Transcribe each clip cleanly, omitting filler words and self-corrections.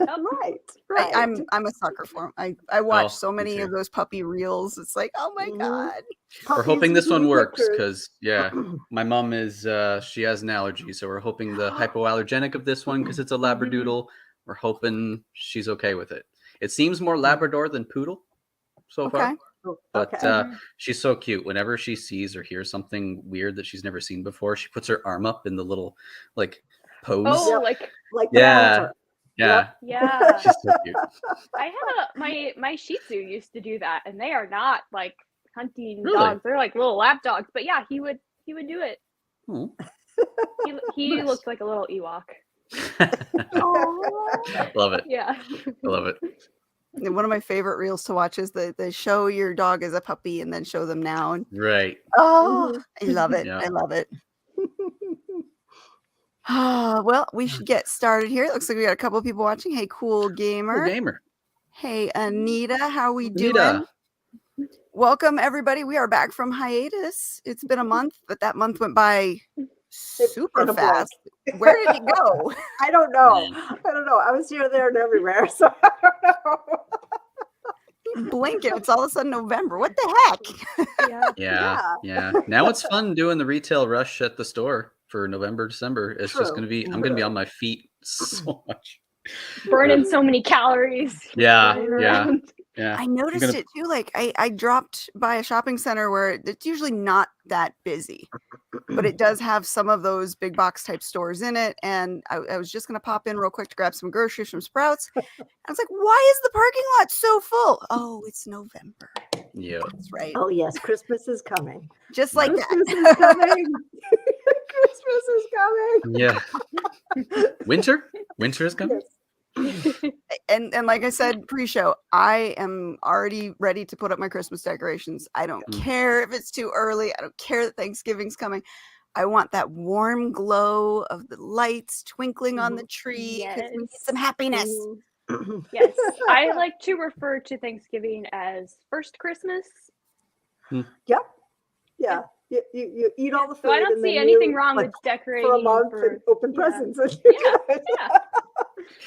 Right, right. I'm a sucker for them. I watch so many of those puppy reels. It's like, oh my God. We're hoping this one works because, my mom is, she has an allergy. So we're hoping the hypoallergenic of this one, because it's a Labradoodle, we're hoping she's okay with it. It seems more Labrador than Poodle so far. But she's so cute. Whenever she sees or hears something weird that she's never seen before, she puts her arm up in the little pose. Oh, like yeah. Yeah. She's so cute. I had my Shih Tzu used to do that, and they are not like hunting dogs. They're like little lap dogs. But yeah, he would do it. Oh. He looked like a little Ewok. Love it. Yeah. I love it. One of my favorite reels to watch is the show your dog as a puppy and then show them now. And, right. Oh, I love it. Yeah. I love it. Well, we should get started here. It looks like we got a couple of people watching. Hey, Cool Gamer. Cool Gamer. Hey, Anita. How we doing? Welcome, everybody. We are back from hiatus. It's been a month, but that month went by super fast. Where did it go? I don't know. I was here, there, and everywhere, so I don't know. Blink and it's all of a sudden November. What the heck? Yeah. Now it's fun doing the retail rush at the store for November, December. It's just going to be, I'm going to be on my feet so much. Burning so many calories. Yeah. I noticed it too. Like I dropped by a shopping center where it's usually not that busy, but it does have some of those big box type stores in it. And I was just going to pop in real quick to grab some groceries from Sprouts. I was like, why is the parking lot so full? Oh, it's November. Yeah. That's right. Oh, yes. Christmas is coming. Just like Christmas is coming. Christmas is coming. Yeah. Winter is coming. Yes. And like I said pre-show, I am already ready to put up my Christmas decorations. I don't care if it's too early. I don't care that Thanksgiving's coming. I want that warm glow of the lights twinkling on the tree because we need some happiness. Yes, I like to refer to Thanksgiving as first Christmas. Yep. Yeah. You eat all the food. So I don't see anything wrong with decorating for a month and open presents.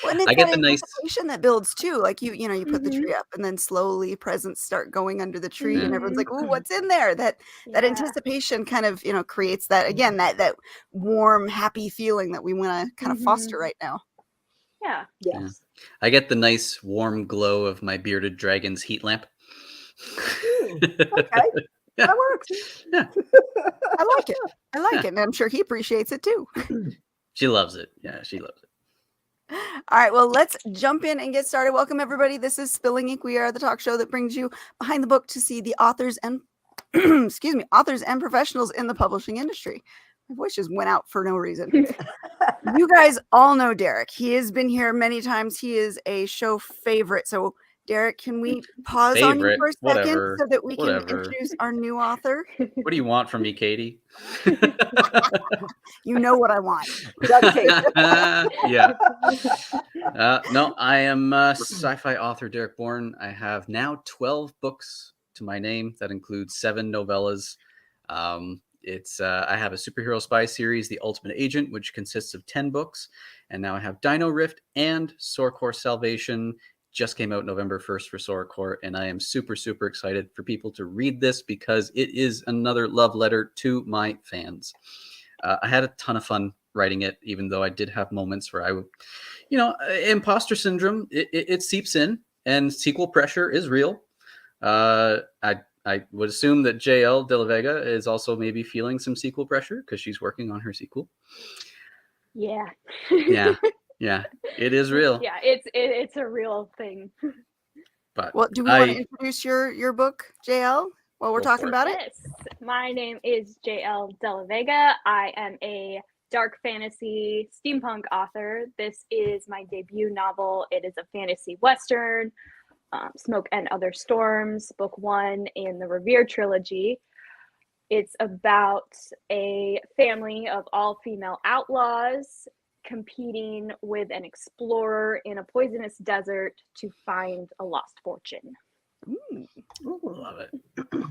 Well, and it's that anticipation that builds too. Like you put the tree up, and then slowly presents start going under the tree, and everyone's like, "Oh, what's in there?" That anticipation kind of creates that again that warm, happy feeling that we want to kind of foster right now. Yeah. Yes. Yeah. I get the nice warm glow of my bearded dragon's heat lamp. Okay. Yeah. That works. Yeah. I like it. And I'm sure he appreciates it too. She loves it. Yeah, she loves it. All right, well, let's jump in and get started. Welcome, everybody. This is Spilling Ink. We are the talk show that brings you behind the book to see the authors and authors and professionals in the publishing industry. My voice just went out for no reason. You guys all know Derek. He has been here many times. He is a show favorite. So Derek, can we pause on you for a second so that we can introduce our new author? What do you want from me, Katie? You know what I want. Yeah. No, I am sci-fi author Derek Borne. I have now 12 books to my name. That includes 7 novellas. I have a superhero spy series, The Ultimate Agent, which consists of 10 books. And now I have Dino Rift and Sorcore Salvation. Just came out November 1st for Sorcore, and I am super, super excited for people to read this because it is another love letter to my fans. I had a ton of fun writing it, even though I did have moments where imposter syndrome, it seeps in, and sequel pressure is real. I would assume that J.L. Delavega is also maybe feeling some sequel pressure because she's working on her sequel. Yeah. Yeah, it is real. Yeah, it's a real thing. But do we want to introduce your book, JL, while we're talking about it? Yes. My name is J.L. Delavega. I am a dark fantasy steampunk author. This is my debut novel. It is a fantasy western, Smoke and Other Storms, book 1 in the Revere trilogy. It's about a family of all-female outlaws competing with an explorer in a poisonous desert to find a lost fortune. Love it.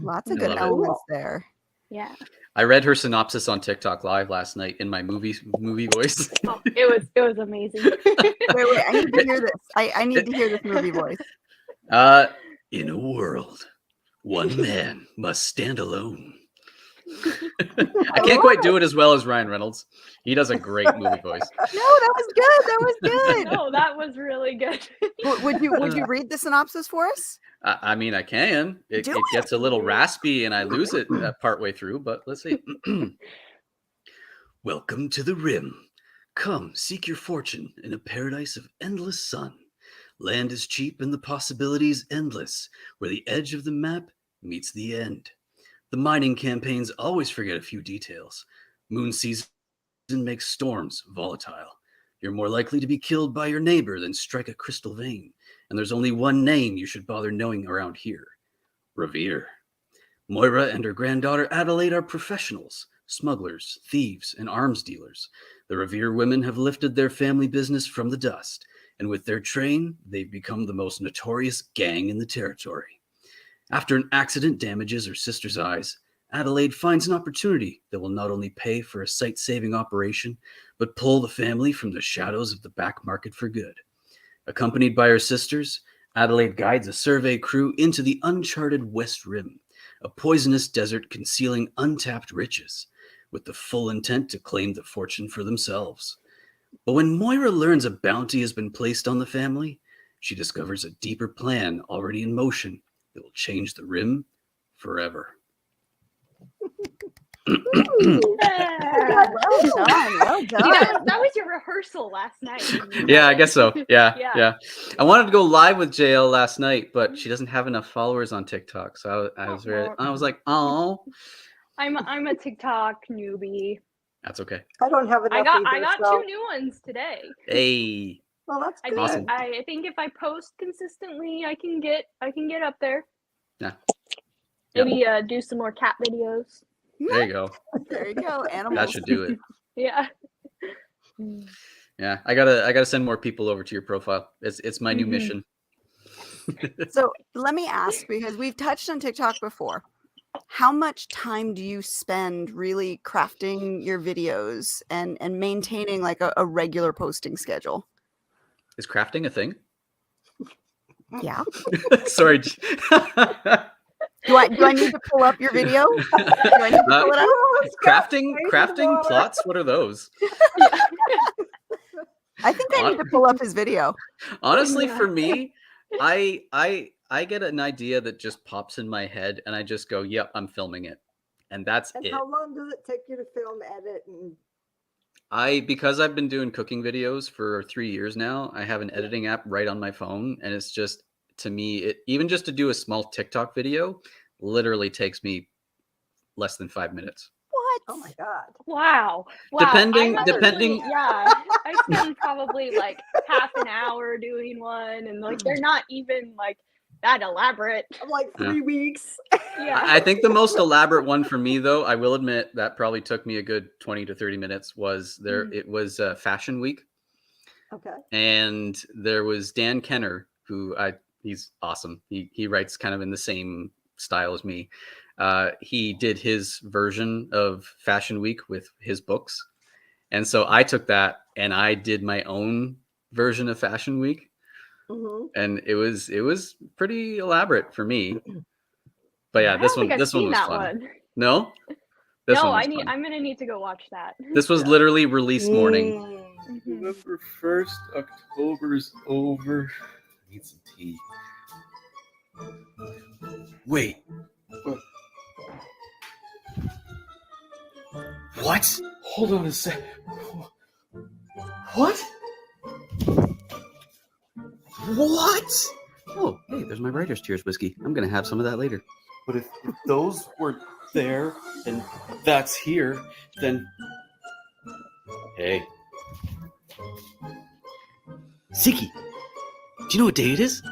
Lots of good elements there. Yeah. I read her synopsis on TikTok Live last night in my movie voice. Oh, it was amazing. Wait, I need to hear this. I need to hear this movie voice. In a world, one man must stand alone. I can't quite do it as well as Ryan Reynolds. He does a great movie voice. No, that was good. That was good. No, that was really good. Would you read the synopsis for us? I mean, I can. It Do gets a little raspy and I lose it partway through, but let's see. Welcome to the Rim. Come, seek your fortune in a paradise of endless sun. Land is cheap and the possibilities endless, where the edge of the map meets the end. The mining campaigns always forget a few details. Moon season makes storms volatile. You're more likely to be killed by your neighbor than strike a crystal vein. And there's only one name you should bother knowing around here. Revere. Moira and her granddaughter Adelaide are professionals, smugglers, thieves, and arms dealers. The Revere women have lifted their family business from the dust, and with their train, they've become the most notorious gang in the territory. After an accident damages her sister's eyes, Adelaide finds an opportunity that will not only pay for a sight-saving operation, but pull the family from the shadows of the back market for good. Accompanied by her sisters, Adelaide guides a survey crew into the uncharted West Rim, a poisonous desert concealing untapped riches, with the full intent to claim the fortune for themselves. But when Moira learns a bounty has been placed on the family, she discovers a deeper plan already in motion that will change the Rim forever. Yeah. Well done. Well See, done. that was your rehearsal last night. Yeah, I guess so. Yeah. Yeah. I wanted to go live with JL last night, but she doesn't have enough followers on TikTok. So I was like, oh. I'm a TikTok newbie. That's okay. I don't have enough I got so. 2 new ones today. Hey. Well, that's I good. Awesome. I think if I post consistently, I can get up there. Yeah. Maybe do some more cat videos. There you go. There you go. Animals. That should do it. Yeah. Yeah. I gotta send more people over to your profile. It's my new Mhm. mission. So let me ask, because we've touched on TikTok before. How much time do you spend really crafting your videos and maintaining like a regular posting schedule? Is crafting a thing? Yeah. Sorry. Do I need to pull up your video? Do I need to pull it up? Oh, it's got crafting flavor water. plots? What are those? I think I need to pull up his video. Honestly, Yeah. for me, I get an idea that just pops in my head and I just go, yep, I'm filming it. And that's And it. how long does it take you to film, edit, and Because I've been doing cooking videos for 3 years now, I have an editing app right on my phone. And it's just, to me, even just to do a small TikTok video literally takes me less than 5 minutes. What? oh my god, Wow. Depending- I depending- Yeah. I spend probably like half an hour doing one, and like they're not even like that elaborate. I'm like Yeah. 3 weeks. Yeah. I think the most elaborate one for me, though, I will admit that probably took me a good 20 to 30 minutes, was there. Mm. It was Fashion Week. Okay. And there was Dan Kenner, who he's awesome. He writes kind of in the same style as me. He did his version of Fashion Week with his books. And so I took that and I did my own version of Fashion Week. Mm-hmm. And it was pretty elaborate for me. But yeah, I this don't think one I've was seen that fun. one. No? This No, one was fun. I'm gonna need to go watch that. This was literally release morning. Mhm. November 1st, October's over. Need some tea. Wait. What? Hold on a sec. What? What? Oh, hey, there's my writer's tears whiskey. I'm gonna have some of that later. But if those were there and that's here, then. Hey. Ziggy, do you know what day it is?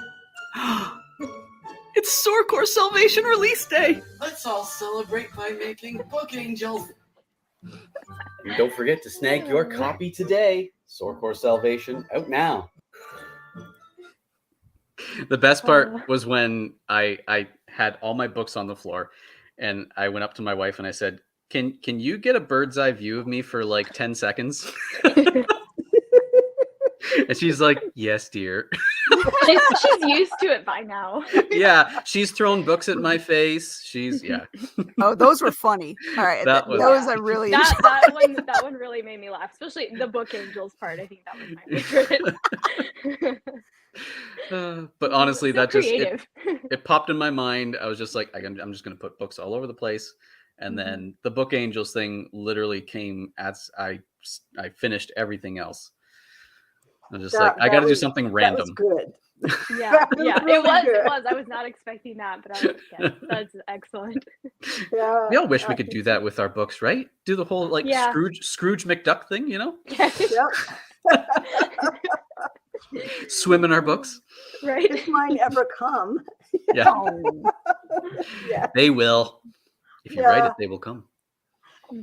It's Sorecore Salvation release day. Let's all celebrate by making book angels. And don't forget to snag your copy today. Sorecore Salvation out now. The best part was when I had all my books on the floor And I went up to my wife and I said, can you get a bird's eye view of me for like 10 seconds? And she's like, yes, dear. she's used to it by now. Yeah, she's thrown books at my face. She's Oh, those were funny. All right, That was- those I really enjoyed. that one really made me laugh, especially the book angels part. I think that was my favorite. But honestly, So that just creative. it popped in my mind. I was just like, I'm just gonna put books all over the place. And then the book angels thing literally came as I finished everything else. I was just like, I got to do something random. That was good. Yeah, That was yeah, really it was. good. It was. I was not expecting that, but I was like, yes, that's excellent. Yeah. We all wish we could do that with our books, right? Do the whole like Yeah. Scrooge McDuck thing, you know? Yep. Swim in our books. Right. If mine ever come. Yeah, Yeah. they will. If you write it, they will come.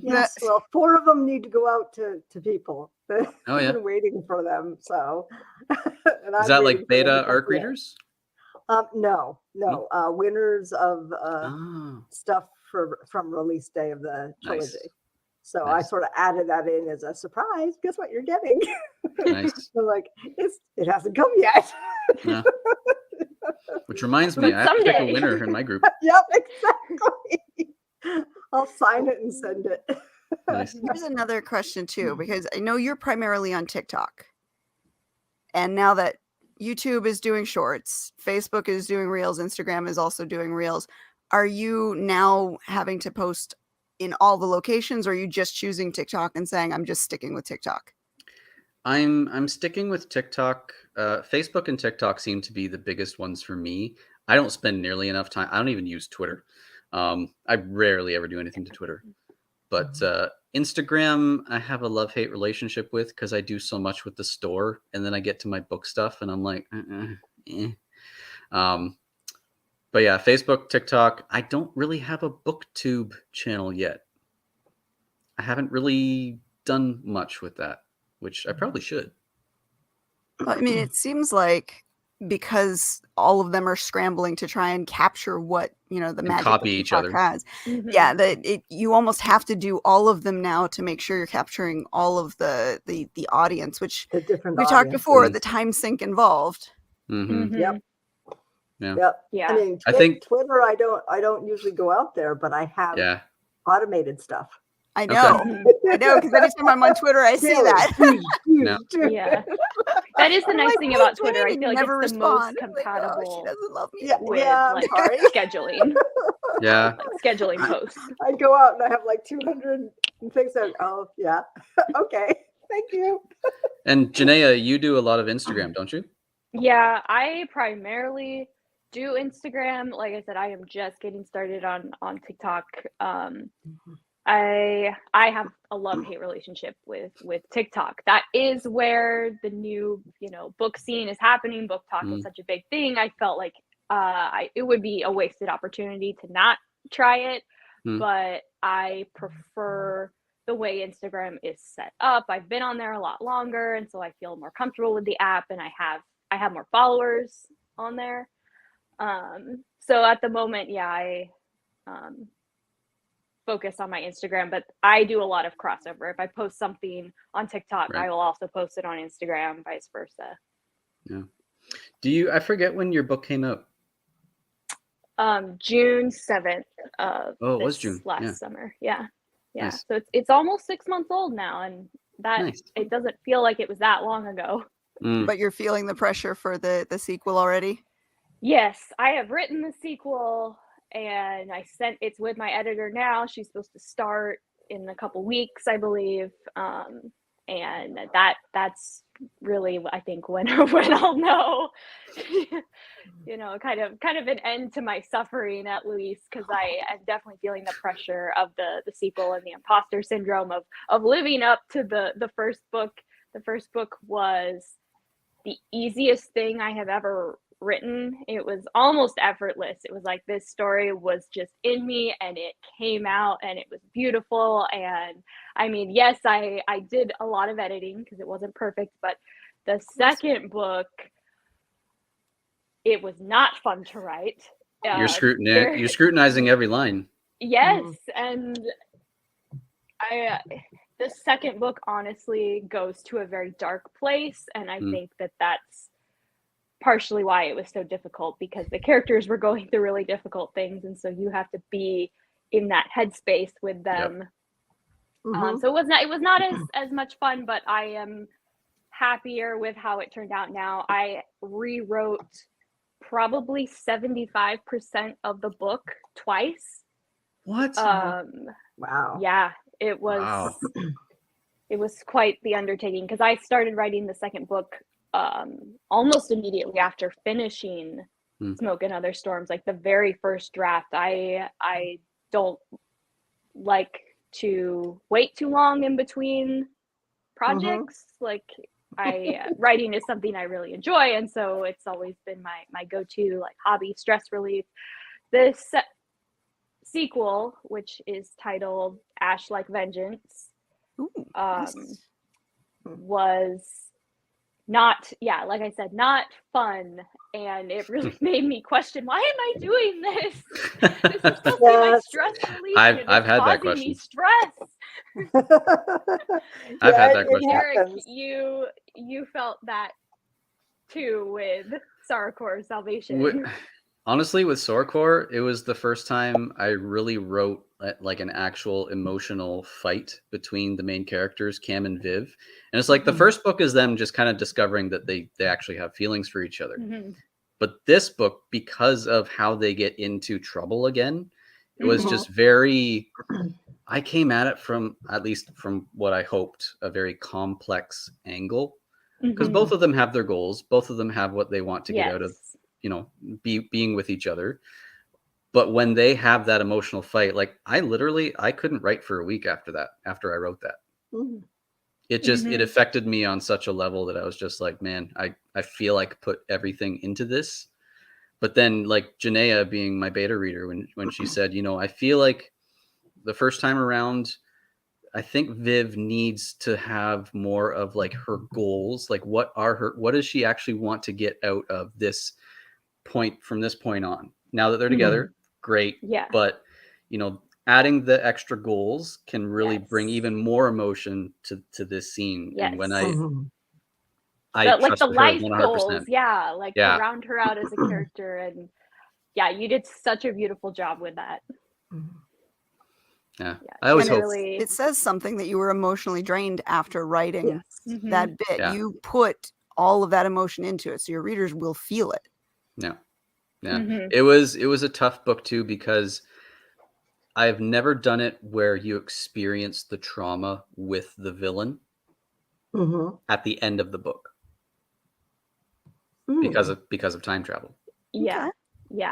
Yes. Well, 4 of them need to go out to people. Oh, yeah. I've been waiting for them. So. And Is I'm that waiting like for them beta to arc come in. readers? No. Winners of Oh, stuff from release day of the trilogy. nice. So I Nice. sort of added that in as a surprise. Guess what you're getting? Nice. I'm like, it hasn't come yet. Yeah. Which reminds me, But I have to pick a someday. winner in my group. Yep, exactly. I'll sign it and send it. Nice. Here's another question too, because I know you're primarily on TikTok. And now that YouTube is doing shorts, Facebook is doing reels, Instagram is also doing reels, are you now having to post in all the locations, or are you just choosing TikTok and saying, I'm just sticking with TikTok? I'm sticking with TikTok. Facebook and TikTok seem to be the biggest ones for me. I don't spend nearly enough time. I don't even use Twitter. I rarely ever do anything to Twitter. But Instagram, I have a love-hate relationship with because I do so much with the store, and then I get to my book stuff, and I'm like, But yeah, Facebook, TikTok. I don't really have a BookTube channel yet. I haven't really done much with that, which I probably should. Well, I mean, it seems like because all of them are scrambling to try and capture what, the magic copy that each TikTok other. has. Mhm. Yeah, you almost have to do all of them now to make sure you're capturing all of the audience, which The different we talked audiences. before, the time sink involved. Mm-hmm. Mhm. Yep. Yeah. Yep. Yeah. I mean, I think- Twitter, I don't usually go out there, but I have Yeah. automated stuff. I know, Mhm. I know, because anytime I'm on Twitter, I see Really that. No. Yeah. That is the I'm nice like, thing "Hey, about Twitter," Twitter. I and feel you like never it's the most respond. I'm like, "Oh, compatible she doesn't love me Yeah, anymore." with I'm like sorry. scheduling, Yeah. scheduling posts. I go out and I have like 200 things that, oh, yeah. Okay. Thank you. And Janaea, you do a lot of Instagram, don't you? Yeah, I primarily do Instagram. Like I said, I am just getting started on TikTok. I have a love-hate relationship with TikTok. That is where the new, book scene is happening. Book talk is such a big thing. I felt like it would be a wasted opportunity to not try it, but I prefer the way Instagram is set up. I've been on there a lot longer, and so I feel more comfortable with the app, and I have more followers on there. So at the moment, yeah, I focus on my Instagram, but I do a lot of crossover. If I post something on TikTok, Right. I will also post it on Instagram, vice versa. Yeah. I forget when your book came out. June 7th of Oh, it was this June. last Yeah. summer. Yeah. Nice. So it's almost 6 months old now, and that Nice. it doesn't feel like it was that long ago. But you're feeling the pressure for the sequel already? Yes, I have written the sequel, and it's with my editor now. She's supposed to start in a couple weeks, I believe. And that's really, I think, when I'll know, kind of an end to my suffering, at least, because I'm definitely feeling the pressure of the sequel and the imposter syndrome of living up to the first book. The first book was the easiest thing I have ever written. It was almost effortless. It was like this story was just in me, and it came out, and it was beautiful. And I mean, yes, I did a lot of editing because it wasn't perfect, but the second book, it was not fun to write. You're scrutinizing every line. Yes, and I the second book honestly goes to a very dark place, and I think that that's partially why it was so difficult, because the characters were going through really difficult things, and so you have to be in that headspace with them. So it was not as much fun, but I am happier with how it turned out now. I rewrote probably 75% of the book twice. What? Wow. Yeah, it was Wow. it was quite the undertaking, because I started writing the second book almost immediately after finishing Smoke and Other Storms. Like the very first draft, I don't like to wait too long in between projects. Like writing is something I really enjoy, and so it's always been my go-to like hobby, stress relief. This sequel, which is titled Ash Like Vengeance, was not, like I said, not fun, and it really made me question, why am I doing this? This is supposed to be my stress relief. I've had that causing question. me stress. I've had that question. Eric, you felt that too with Sarkor Salvation. Honestly, with Sorkor, it was the first time I really wrote like an actual emotional fight between the main characters, Cam and Viv. And it's like the first book is them just kind of discovering that they actually have feelings for each other. But this book, because of how they get into trouble again, it was just very, I came at it from, at least from what I hoped, a very complex angle. Because both of them have their goals. Both of them have what they want to get out of, being with each other. But when they have that emotional fight, like I couldn't write for a week after I wrote that. It just, it affected me on such a level that I was just like, man, I feel like put everything into this. But then like Janaea being my beta reader, when she said, I feel like the first time around, I think Viv needs to have more of like her goals. Like what does she actually want to get out of this point from this point on? Now that they're together, great. Yeah. But adding the extra goals can really bring even more emotion to this scene. Yes. And when I like the life 100%. goals, to round her out as a character, and you did such a beautiful job with that. Yeah, I always hope it says something that you were emotionally drained after writing that bit. Yeah. You put all of that emotion into it, so your readers will feel it. Yeah. It was a tough book too, because I've never done it where you experience the trauma with the villain at the end of the book because of time travel. Yeah.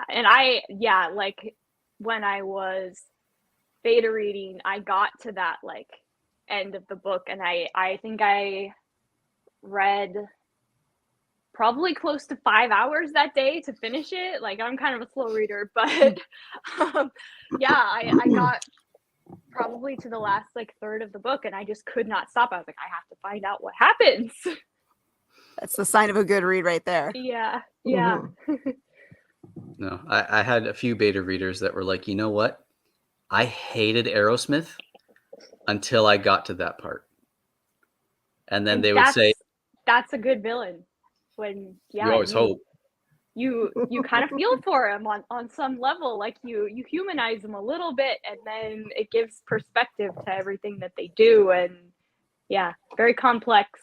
And like when I was beta reading, I got to that like end of the book, and I think I read probably close to 5 hours that day to finish it. Like I'm kind of a slow reader, but I got probably to the last like third of the book, and I just could not stop. I was like, I have to find out what happens. That's the sign of a good read right there. Yeah. No, I had a few beta readers that were like, you know what? I hated Aerosmith until I got to that part. And then they would say, that's a good villain. When you always hope. You kind of feel for him on some level, like you humanize him a little bit, and then it gives perspective to everything that they do, and very complex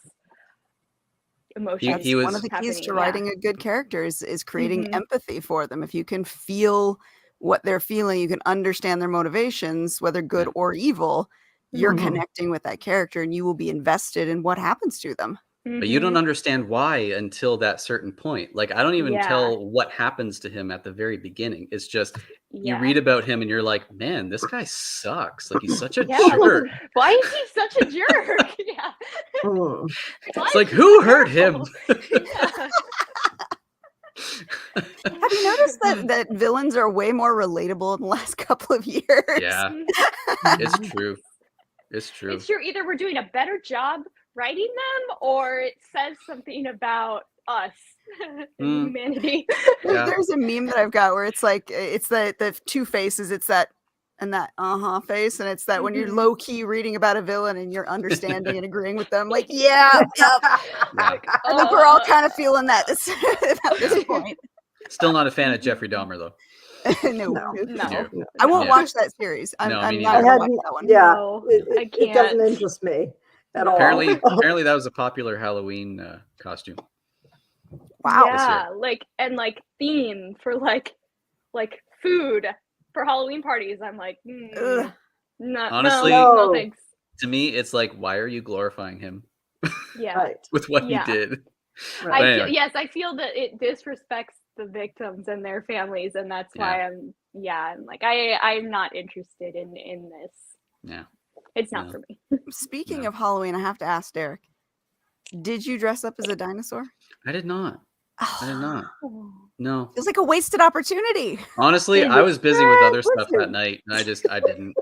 emotions. He was one of the keys to writing a good character is creating empathy for them. If you can feel what they're feeling, you can understand their motivations, whether good or evil, you're connecting with that character, and you will be invested in what happens to them. But you don't understand why until that certain point. Like, I don't even tell what happens to him at the very beginning. It's just you read about him and you're like, man, this guy sucks. Like, he's such a jerk. Why is he such a jerk? It's like, who hurt him? Have you noticed that villains are way more relatable in the last couple of years? Yeah, it's true. It's true. It's true. Either we're doing a better job writing them, or it says something about us, humanity. There's a meme that I've got where it's like, it's the two faces. It's that and that face, and it's that when you're Mhm. low key reading about a villain and you're understanding and agreeing with them, like, yeah, yep. Like, I think we're all kind of feeling that at this point. Still not a fan of Jeffrey Dahmer though. No. No. no. I won't Yeah. watch that series. I'm No, me not neither. I gonna watch hadn't. that one. Yeah, No, I it doesn't can't. interest me at No. all. Apparently that was a popular Halloween costume. Wow. Yeah, like theme for like food for Halloween parties. I'm like, Ugh. Honestly- no, No. thanks. To me, it's like, why are you glorifying him Yeah. Right. with what Yeah. he did? Right. But anyway. I feel that it disrespects the victims and their families, and that's why I'm like I'm not interested in this. Yeah. It's not No. for me. Speaking No. of Halloween, I have to ask Derek, did you dress up as a dinosaur? I did not. I did not. No. Feels like a wasted opportunity. Honestly, I was busy with other stuff that night, and I didn't.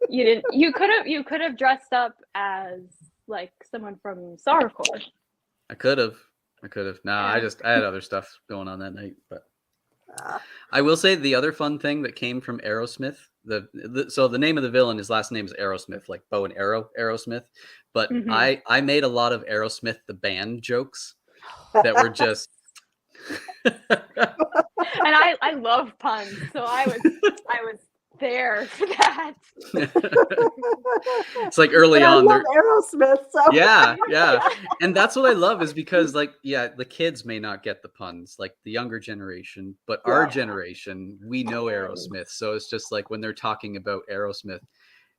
You didn't. You could have dressed up as like someone from Sorrowcore. I could have. Nah, Yeah. I had other stuff going on that night. But Ah, I will say the other fun thing that came from Aerosmith. So the name of the villain, his last name is Aerosmith, like bow and arrow, Aerosmith. But Mhm. I made a lot of Aerosmith the band jokes that were just. And I love puns, so I was there for that. It's like early but I on. love Aerosmith, so Yeah. And that's what I love is because like, the kids may not get the puns, like the younger generation, but our Yeah. generation, we know Aerosmith. So it's just like when they're talking about Aerosmith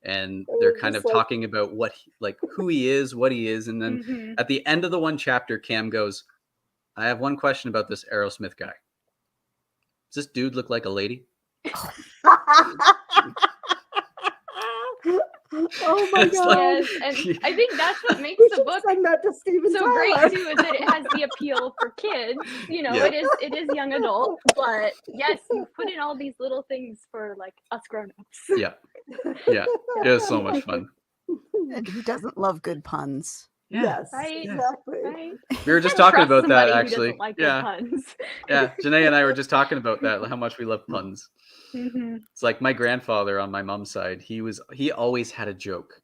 and It they're was kind just of like- talking about who he is, what he is. And then Mhm. at the end of the one chapter, Cam goes, I have one question about this Aerosmith guy. Does this dude look like a lady? Oh my It's god! like- Yes, and I think that's what makes We the should book send that to Steven so Tyler. great too, is that it has the appeal for kids. You know, Yeah. it is young adult, but yes, you put in all these little things for like us grown-ups. Yeah. It was so much fun. And who doesn't love good puns? Yes, Right. exactly. Right? We were just Can't talking trust about that somebody who actually. doesn't like good Yeah. puns. Yeah. Janae and I were just talking about that, how much we love puns. Mhm. It's like my grandfather on my mom's side, he always had a joke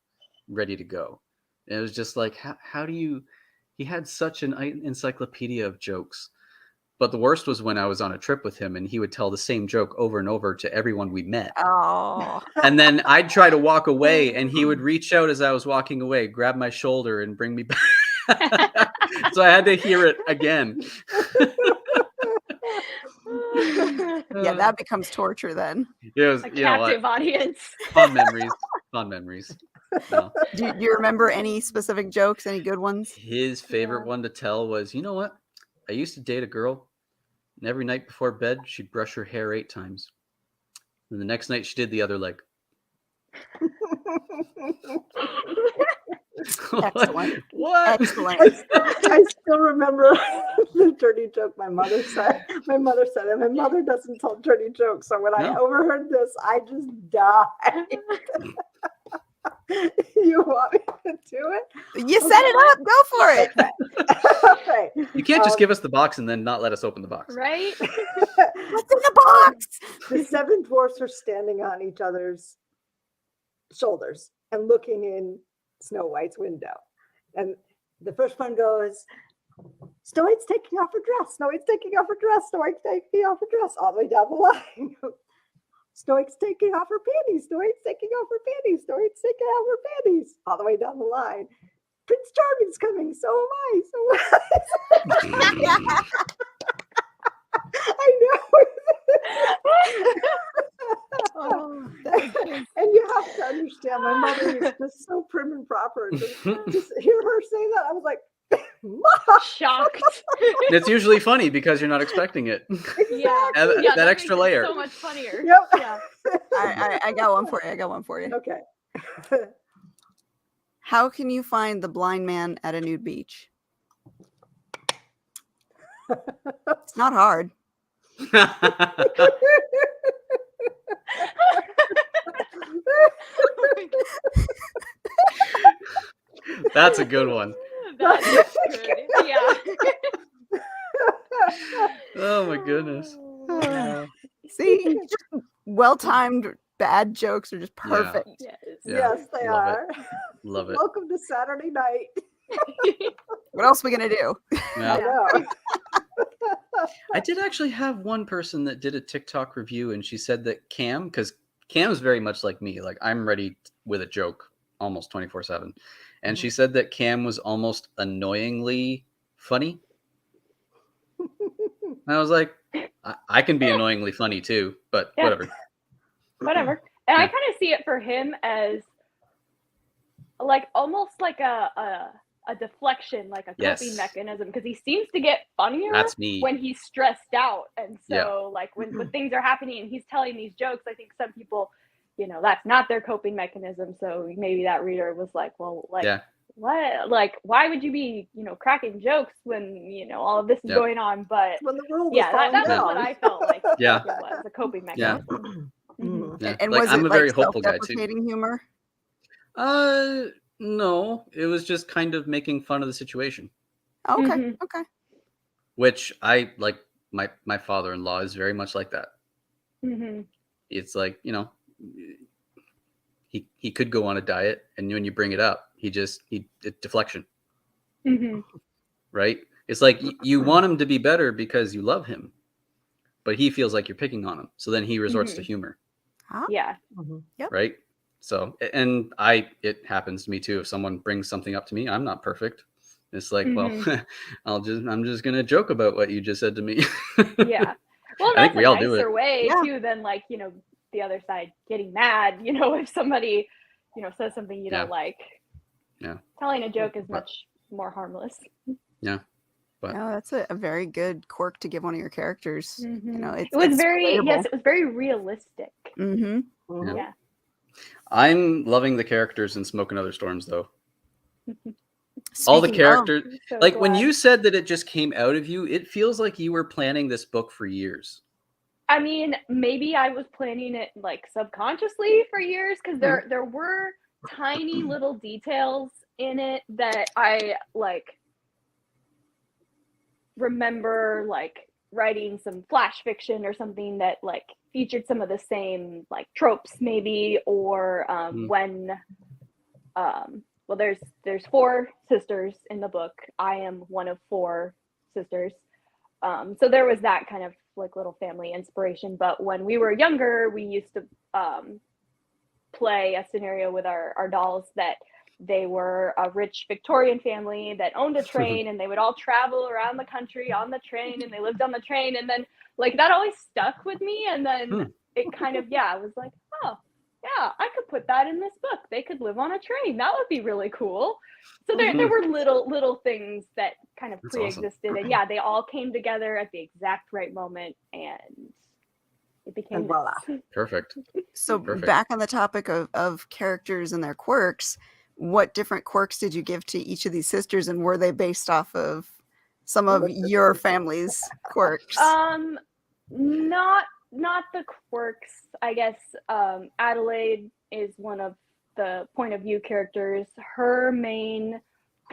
ready to go. And it was just like, how do you, he had such an encyclopedia of jokes. But the worst was when I was on a trip with him and he would tell the same joke over and over to everyone we met. Oh, And then I'd try to walk away and he would reach out as I was walking away, grab my shoulder and bring me back. So I had to hear it again. yeah, that becomes torture then. It was, A you know what, captive audience. fun memories. No. Do you remember any specific jokes? Any good ones? His favorite Yeah. one to tell was, you know what? I used to date a girl, and every night before bed, she'd brush her hair 8 times. And the next night, she did the other leg. Excellent. What? Excellent. I still remember the dirty joke my mother said. My mother said it. My mother doesn't tell dirty jokes, so when I No. overheard this, I just died. You want me to do it? You set it up. Go for it. Okay. You can't just give us the box and then not let us open the box. Right? What's in the box? The 7 dwarfs are standing on each other's shoulders and looking in Snow White's window. And the first one goes, Snow White's taking off her dress. Snow White's taking off her dress. Snow White's taking off her dress, all the way down the line. Snow White's taking off her panties. Snow White's taking off her panties. Snow White's taking off her panties, all the way down the line. Prince Charming's coming. So am I. So am I. I know. And you have to understand, my mother is just so prim and proper. Just hear her say that, I was like, Mom! Shocked. It's usually funny because you're not expecting it. Yeah. That Yeah, that extra makes it layer. so much funnier. Yep. Yeah. I got one for you. Okay. How can you find the blind man at a nude beach? It's not hard. That's a good one. That is good. Yeah. Oh my goodness. See, well-timed bad jokes are just Yeah. perfect. Yes. Yeah, Yes, they love it. are. Love it. Welcome to Saturday night. What else are we gonna do? I Yeah. know. I did actually have one person that did a TikTok review, and she said that because Cam's very much like me. Like, I'm ready with a joke almost 24/7. And she said that Cam was almost annoyingly funny. And I was like, I can be annoyingly funny too, but Yeah. whatever. Whatever. And I Yeah. kind of see it for him as like almost like a deflection, like a coping Yes. mechanism, because he seems to get funnier That's me. when he's stressed out. And so Yeah. like when things are happening and he's telling these jokes, I think some people, that's not their coping mechanism. So maybe that reader was like, well, like Yeah. what, like why would you be cracking jokes when all of this is Yep. going on? But When the world was yeah, falling that's down. what I felt like. Yeah. Like it was a coping Yeah. mechanism. Mhm. Yeah. And Like, was I'm it a like very hopeful guy too. self-deprecating humor? No, it was just kind of making fun of the situation, Okay, Mhm. okay. which I like. My father-in-law is very much like that. Mhm. It's like, he could go on a diet, and when you bring it up, it's deflection, Mhm. right? It's like you want him to be better because you love him, but he feels like you're picking on him, so then he resorts to Mhm. humor, Yeah. Mhm. right? So, and it happens to me too. If someone brings something up to me, I'm not perfect. It's like, well, I'm just gonna joke about what you just said to me. Yeah. Well, I think that's we a all do nicer it. way Yeah. too than like, the other side getting mad, if somebody, says something you Yeah. don't like. Yeah. Telling a joke is But- much more harmless. But No, that's a very good quirk to give one of your characters. Mhm. It's, It was it's very relatable. yes, it was very realistic. Mm-hmm. Mhm. Yeah. I'm loving the characters in Smoke and Other Storms, though. All the Speaking of, characters, I'm so like when glad. you said that it just came out of you, it feels like you were planning this book for years. I mean, maybe I was planning it like subconsciously for years because there were tiny little details in it that I like remember like writing some flash fiction or something that like featured some of the same like tropes maybe, or when well there's 4 sisters in the book. I am one of 4 sisters. So there was that kind of like little family inspiration. But when we were younger, we used to play a scenario with our dolls that they were a rich Victorian family that owned a train, and they would all travel around the country on the train, and they lived on the train. And then like that always stuck with me. And then it kind of, it was like, oh yeah, I could put that in this book. They could live on a train. That would be really cool. So there were little things that kind of That's awesome. pre-existed. And yeah, they all came together at the exact right moment, and it became And voila. this. Perfect. so Perfect. back on the topic of characters and their quirks, what different quirks did you give to each of these sisters, and were they based off of some of your family's quirks? Not the quirks. I guess Adelaide is one of the point of view characters. Her main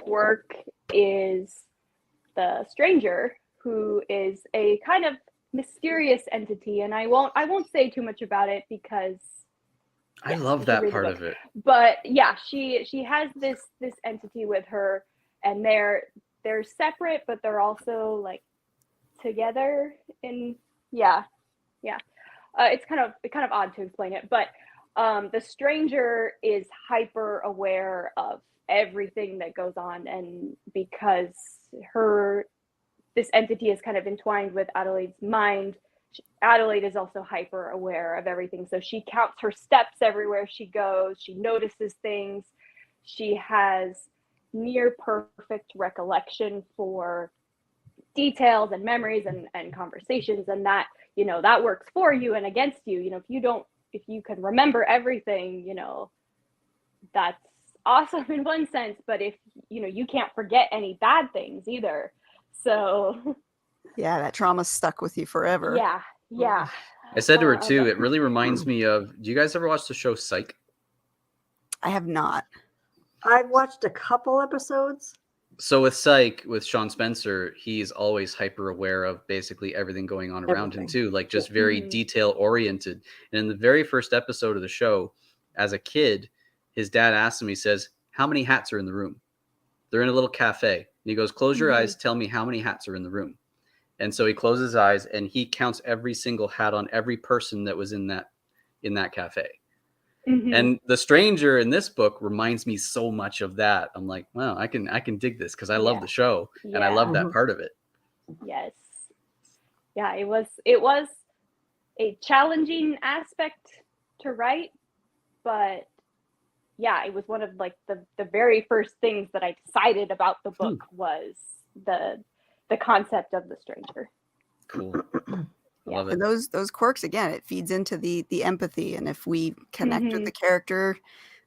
quirk is the stranger, who is a kind of mysterious entity, and I won't say too much about it because I you love should that read the part book. of it. But yeah, she has this entity with her, and they're separate, but they're also like together. And it's kind of odd to explain it, but the stranger is hyper aware of everything that goes on, and because this entity is kind of entwined with Adelaide's mind, Adelaide is also hyper aware of everything. So she counts her steps everywhere she goes. She notices things. She has near perfect recollection for details and memories and conversations, and that that works for you and against you. If you can remember everything, that's awesome in one sense, but if you can't forget any bad things either. So Yeah, that trauma stuck with you forever. yeah. I said to her too, it really reminds me of, do you guys ever watch the show Psych? I have not. I've watched a couple episodes. So with Psych, with Sean Spencer, he's always hyper aware of basically everything going on around him Everything. too, like just very Mhm. detail oriented. And in the very first episode of the show, as a kid, his dad asks him, he says, "How many hats are in the room?" They're in a little cafe. And he goes, "Close your Mhm. eyes, tell me how many hats are in the room." And so he closes his eyes and he counts every single hat on every person that was in that cafe. Mhm. And the stranger in this book reminds me so much of that. I'm like, wow, I can dig this because I love Yeah. the show and I Yeah. love that Mhm. part of it. Yes. Yeah, it was a challenging aspect to write, but yeah, it was one of like the very first things that I decided about the book was the concept of the stranger. Cool. I love it. And those quirks, again, it feeds into the empathy. And if we connect with Mhm. the character,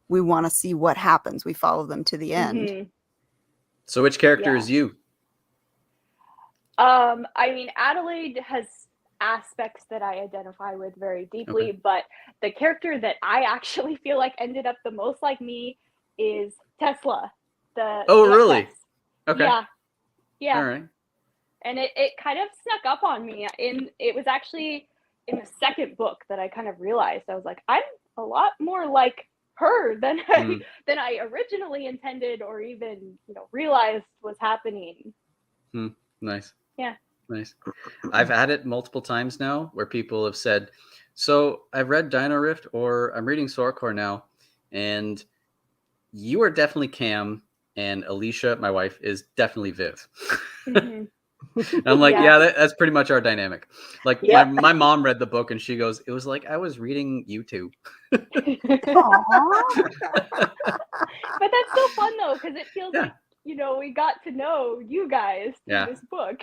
we want to see what happens. We follow them to the end. Mhm. So which character Yeah. is you? I mean, Adelaide has aspects that I identify with very deeply, but the character that I actually feel like ended up the most like me is Tesla. Oh, the really? SS. Okay. Yeah. Yeah. All right. And it kind of snuck up on me. It was actually in the second book that I kind of realized I was like, I'm a lot more like her than I originally intended or even realized was happening. Nice. Yeah. Nice. I've had it multiple times now where people have said, so I've read Dino Rift or I'm reading Sorkor now, and you are definitely Cam and Alicia, my wife, is definitely Viv. Mhm. And I'm like, Yeah. yeah, that's pretty much our dynamic. Like Yeah. my mom read the book and she goes, it was like I was reading you two. Aw. But that's still fun though, because it feels Yeah. like we got to know you guys through Yeah. this book.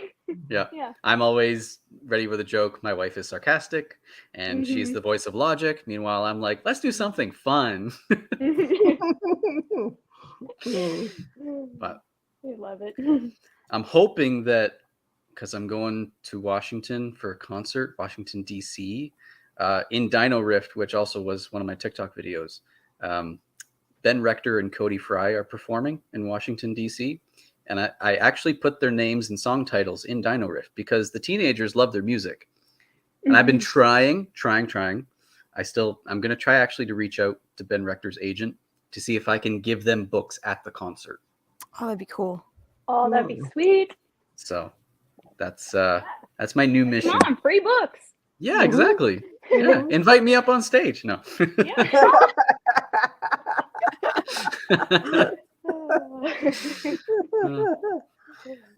Yeah. Yeah. I'm always ready with a joke. My wife is sarcastic and she's the voice of logic. Meanwhile, I'm like, let's do something fun. But I love it. I'm hoping that because I'm going to Washington for a concert, Washington, D.C., in Dino Rift, which also was one of my TikTok videos. Ben Rector and Cody Fry are performing in Washington, D.C., and I actually put their names and song titles in Dino Rift because the teenagers love their music. And I've been trying. I'm going to try actually to reach out to Ben Rector's agent to see if I can give them books at the concert. Oh, that'd be cool. Oh, that'd be sweet. So that's my new mission. Come on, free books. Yeah, exactly. Yeah, invite me up on stage. No.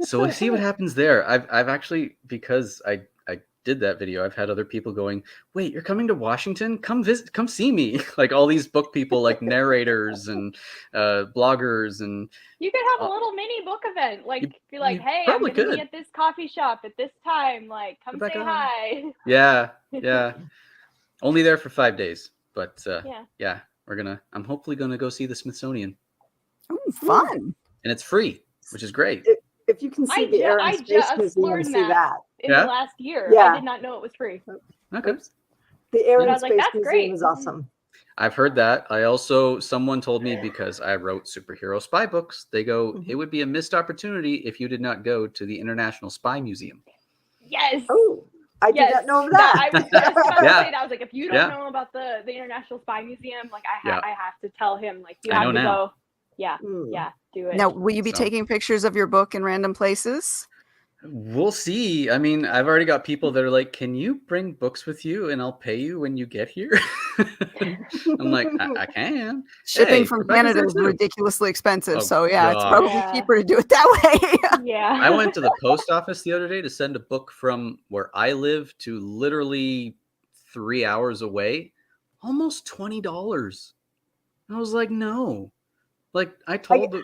So we'll see what happens there. I've actually, because I did that video, I've had other people going, wait, you're coming to Washington? Come visit, come see me. Like all these book people, like narrators and bloggers, and You could have a little mini book event. Like, be like, you hey, I'm probably going to could. be at this coffee shop at this time. Like, come Rebecca. say hi. Yeah. Only there for 5 days, but Yeah. I'm hopefully gonna go see the Smithsonian, Ooh, fun. and it's free, which is great. If you can see the Air and I Space just Museum, learned see that. that. In Yeah? the last year. Yeah. I did not know it was free. Okay. The Air But I and was like, Space that's Museum great. is awesome. I've heard that. Someone told me because I wrote superhero spy books, they go, it would be a missed opportunity if you did not go to the International Spy Museum. Yes. Oh, I did not know that. I was just about to Yeah. say that. I was like, if you don't know about the International Spy Museum, like I have to tell him, like you I have know to now. go. Yeah, do it. Now, will you be So- taking pictures of your book in random places? We'll see. I mean, I've already got people that are like, can you bring books with you and I'll pay you when you get here? I'm like, I can. Shipping Hey, from Rebecca's Canada there is too. ridiculously expensive. Oh, So yeah, it's God. probably Yeah. cheaper to do it that way. Yeah. I went to the post office the other day to send a book from where I live to literally 3 hours away, almost $20. I was like, no. Like I told the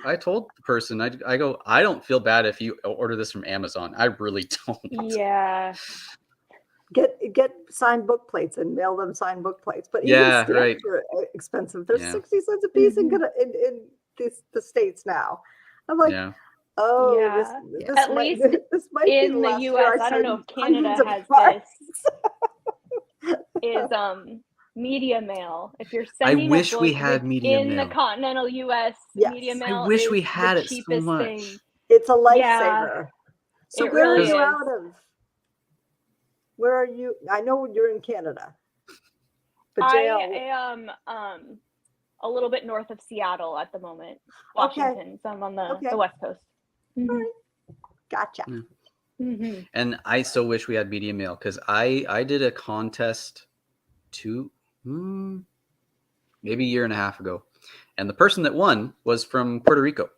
person, I go, I don't feel bad if you order this from Amazon. I really don't. Yeah. Get signed book plates and mail them signed book plates. But even Yeah, stamps right. are expensive. They're Yeah. 60 cents a piece in the States now. I'm like, Yeah. oh, Yeah. this At might, least this might be in the last year US, I don't know signed if Canada hundreds of has cards. is media mail. If you're I sending wish a we book had media in mail. the continental US, Yes. media I mail wish is we had the it so cheapest much. thing. It's a Yeah, lifesaver. So it where are really you is. out of? Where are you? I know you're in Canada. But I JL, am a little bit north of Seattle at the moment, Okay. Washington. So I'm on the Okay. West Coast. Mhm. gotcha. Mhm. And I so wish we had media mail because I did a contest maybe a year and a half ago, and the person that won was from Puerto Rico.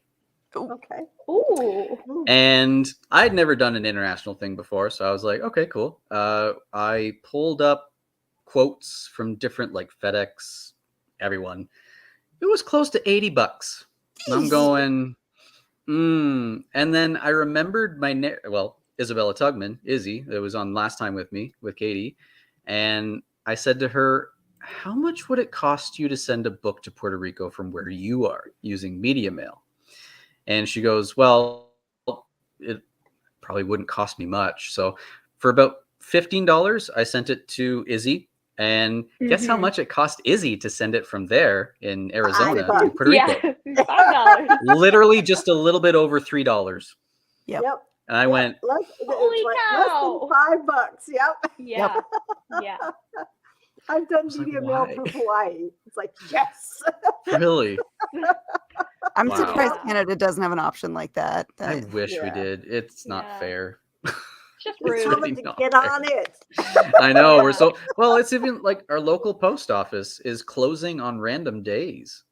Okay. Ooh. And I'd never done an international thing before, so I was like, okay, cool. I pulled up quotes from different like FedEx, everyone. It was close to $80. And I'm going, And then I remembered Isabella Tugman, Izzy, that was on last time with me, with Katie. And I said to her, how much would it cost you to send a book to Puerto Rico from where you are using media mail? And she goes, well, it probably wouldn't cost me much. So for about $15, I sent it to Izzy. And guess how Mhm. much it cost Izzy to send it from there in Arizona to $5. Puerto Rico? Yeah, $5. Literally just a little bit over $3. Yep. And I went, Holy less cow. than $5. Yep. Yeah. Yeah. I've done was like, media mail why? for Hawaii. It's like, yes. really? I'm Wow. surprised Yeah. Canada doesn't have an option like that. I wish we Yeah. did. It's not Yeah. fair. Just It's Tell rude. really them to not get fair. on it. I know. We're Yeah. so well. It's even like our local post office is closing on random days,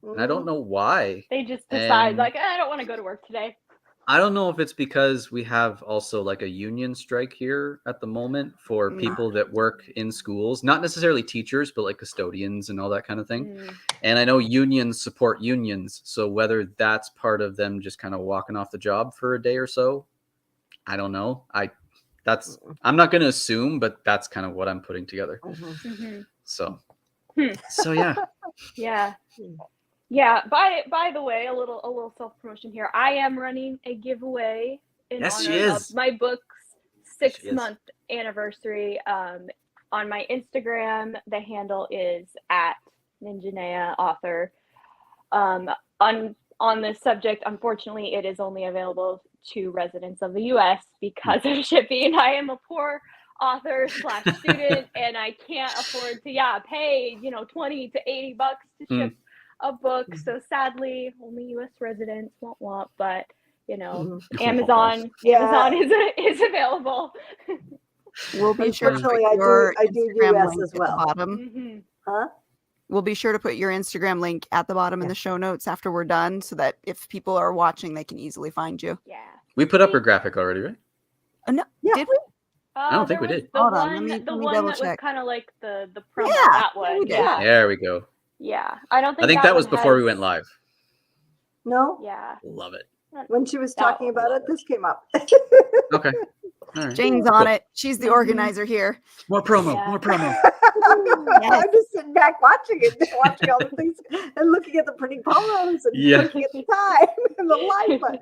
and I don't know why. They just decide, And like, I don't want to go to work today. I don't know if it's because we have also like a union strike here at the moment for Mm. people that work in schools, not necessarily teachers, but like custodians and all that kind of thing. Mm. And I know unions support unions. So whether that's part of them just kind of walking off the job for a day or so, I don't know. I'm not going to assume, but that's kind of what I'm putting together. Mhm. So, Hmm. so yeah. Yeah. Yeah. By the way, a little self promotion here. I am running a giveaway in Yes, she honor is. of my book's Yes, she is. 6-month anniversary. On my Instagram, the handle is at Ninjanea author. On this subject, unfortunately, it is only available to residents of the U.S. because of shipping. I am a poor author / student, and I can't afford to pay $20 to $80 to ship a book. So sadly, only U.S. residents won't. But Amazon is available. We'll be sure to put Unfortunately, your I do Instagram US link as at well. the bottom. Mm-hmm. Huh? We'll be sure to put your Instagram link at the bottom in the show notes after we're done, so that if people are watching, they can easily find you. Yeah. We put up her graphic already, right? No, Yeah. did we? I don't think we did. The Hold one, on, let me the double one that was check. kind of like the promo. Yeah, That yeah, one. we did. Yeah. There we go. Yeah. I don't think I think that was one before we has- went live. No? Yeah. Love it. When she was That talking one, about love it, this came up. Okay. All right. Jane's on Cool. it. She's the organizer here. More promo. Yeah. More promo. I'm just sitting back watching it, watching all the things and looking at the pretty polos and Yeah. looking at the time and the like button.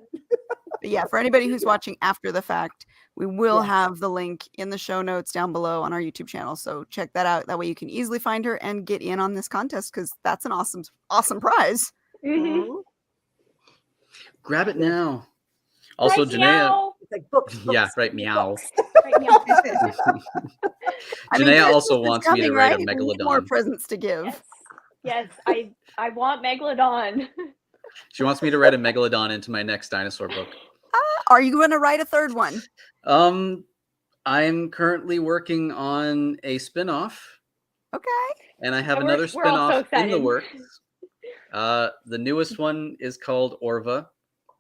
But yeah, for anybody who's watching after the fact, we will Yes. have the link in the show notes down below on our YouTube channel. So check that out. That way you can easily find her and get in on this contest, because that's an awesome prize. Mm-hmm. Grab it now. Also, Right, Janaea. meow. It's like books. Yeah, books, right. Meow. Right, meow. I mean, Janaea Christmas also is wants me to coming, write a right? We need more megalodon. presents to give. Yes. I want Megalodon. She wants me to write a megalodon into my next dinosaur book. Are you going to write a third one? I'm currently working on a spin-off, Okay. and I have And another we're all so spin-off in the excited. works. The newest one is called Orva,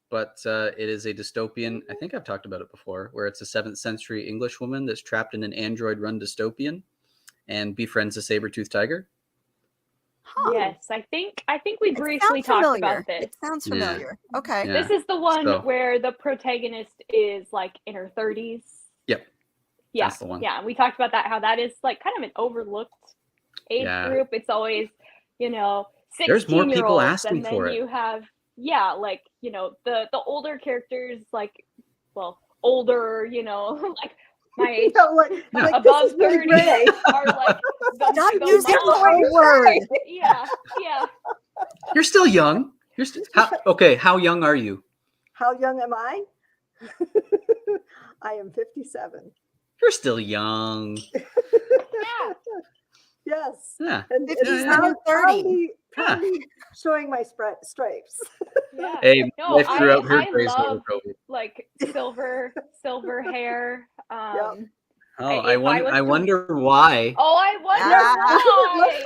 but it is a dystopian. I think I've talked about it before, where it's a 7th century English woman that's trapped in an android-run dystopian and befriends a saber-toothed tiger. Huh. Yes, I think we It briefly sounds talked familiar. about this. It sounds Yeah. familiar. Okay. Yeah. This is the one So- where the protagonist is like in her 30s. Yep. Yeah. That's the one. Yeah. We talked about that, how that is like kind of an overlooked age Yeah. group. It's always, 16 There's more people year olds, asking and then for it. you have, like, the older characters, like, well, older, like my age, Like, above this is really 30 great. are like the Don't use the mom- wrong word. Yeah. You're still young. How young are you? How young am I? I am 57. You're still young. Yeah. Yes. Yeah. And 57, 30. proudly showing my stripes. Yeah. Hey, No, life throughout her I grace over love COVID. like silver hair. Oh, if I was I to- wonder why. Oh, I wonder Ah. why.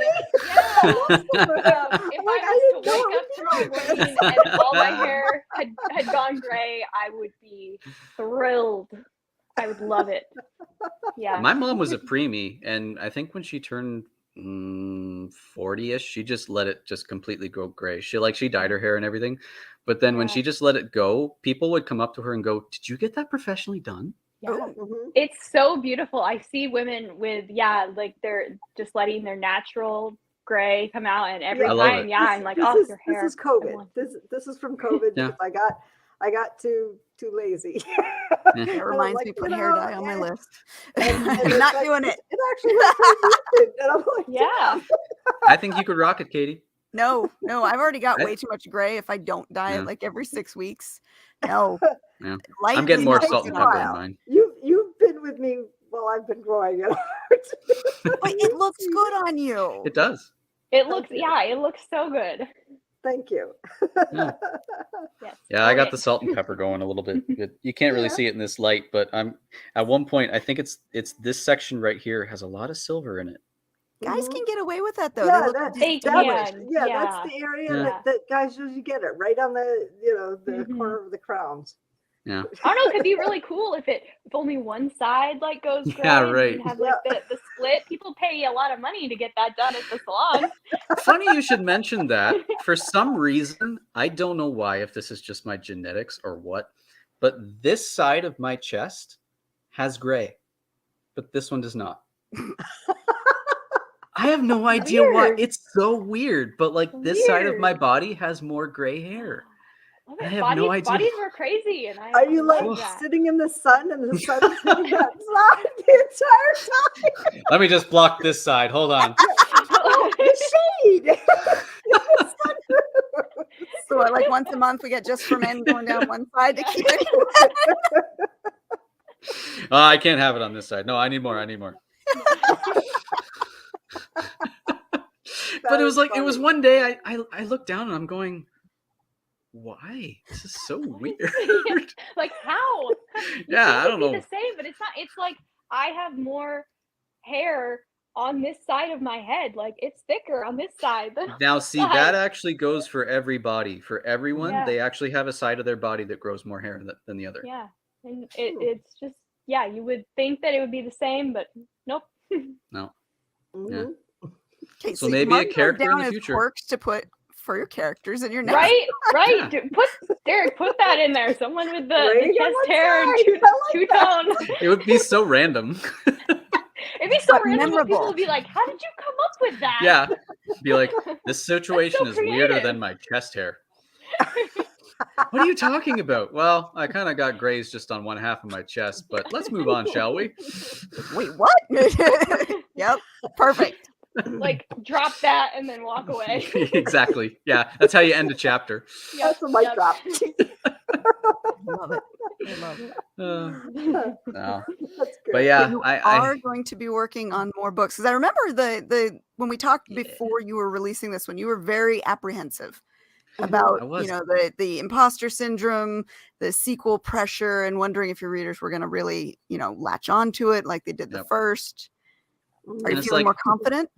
Yeah. If I'm like, I I was didn't to know wake it up tomorrow would be like morning this. and all my hair had gone gray, I would be thrilled. I would love it. Yeah. My mom was a preemie, and I think when she turned 40ish, she just let it just completely go gray. She dyed her hair and everything, but then when Yeah. she just let it go, people would come up to her and go, "Did you get that professionally done?" Yeah. Mhm. It's so beautiful. I see women with like they're just letting their natural gray come out, and every I love time, it. I'm like, oh, your hair. This is I COVID. want- This is from COVID Yeah. because I got too lazy. Yeah. That And I'm reminds like, me, you put hair know, dye on my list. and I'm it's not like, doing it. It actually looks pretty decent. And I'm like, Yeah. I think you could rock it, Katie. No, I've already got I- way too much gray if I don't dye Yeah. it like every 6 weeks. No. Yeah. Light I'm getting does more not salt look and good on pepper in me. mine. You've been with me while I've been growing it out. But it looks good on you. It does. It looks, you. it looks so good. Thank you. Yeah. Yes. Yeah, I own got it. the salt and pepper going a little bit. You can't really Yeah. see it in this light, but I'm at one point. I think it's this section right here has a lot of silver in it. Guys Mhm. can get away with that though. Yeah, they look They distinguished. can. Yeah, Yeah. that's the area Yeah. that guys usually get it right on the the Mhm. corner of the crowns. Yeah. I don't know. It could be really cool if only one side like goes gray. Yeah, and right. You have like the split. People pay a lot of money to get that done at the salon. Funny you should mention that. For some reason, I don't know why, if this is just my genetics or what, but this side of my chest has gray, but this one does not. I have no idea why. Weird. It's so weird, but like this side of my Weird. body has more gray hair. Love I it. have no idea. Bodies were crazy, and I Are you love like that. sitting in the sun and the sun is hitting that side the entire time? Let me just block this side. Hold on. The shade. So like once a month we get just for men going down one side to Yeah. keep it. I can't have it on this side. No, I need more. I need more. But it was like, it was one day I looked down and I'm going, why? This is so weird. Like how? Yeah, I don't Be know. the same, but it's not. It's like I have more hair on this side of my head. Like it's thicker on this side. Now, see, side. that actually goes for everybody. For everyone, Yeah. they actually have a side of their body that grows more hair than the other. Yeah, and it's just you would think that it would be the same, but nope. No. Mhm. Okay, So maybe a mark those character in down the as future. quirks to put for your characters in your next. Right. Yeah. Dude, Derek, put that in there. Someone with the Right on chest one hair and side. I like that. two-tone. It would be so random. It'd be so But random. But people memorable. would be like, "How did you come up with that?" Yeah. Be like, this situation is weirder creative. than my chest hair. What are you talking about? Well, I kind of got grazed just on one half of my chest, but let's move on, shall we? Wait, what? Yep, perfect. Like drop that and then walk away. Exactly. Yeah, that's how you end a chapter. That's a mic drop. Love it. I love it. No. That's good. But yeah, You I are going to be working on more books because I remember the when we talked Yeah. before you were releasing this one, you were very apprehensive I about was. the imposter syndrome, the sequel pressure, and wondering if your readers were going to really latch on to it like they did the Yep. first. Are And you it's feeling like- more confident?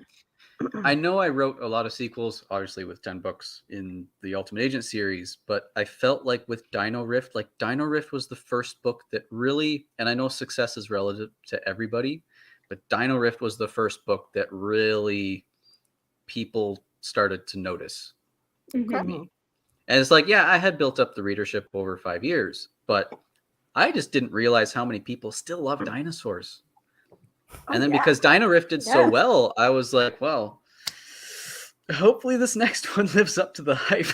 I know I wrote a lot of sequels, obviously with 10 books in the Ultimate Agent series, but I felt like with Dino Rift, Dino Rift was the first book that really, and I know success is relative to everybody, but Dino Rift was the first book that really people started to notice Mhm. me. And it's like, yeah, I had built up the readership over 5 years, but I just didn't realize how many people still love dinosaurs. And then yeah. because Dino Rift did so Yeah. well, I was like, well, hopefully this next one lives up to the hype.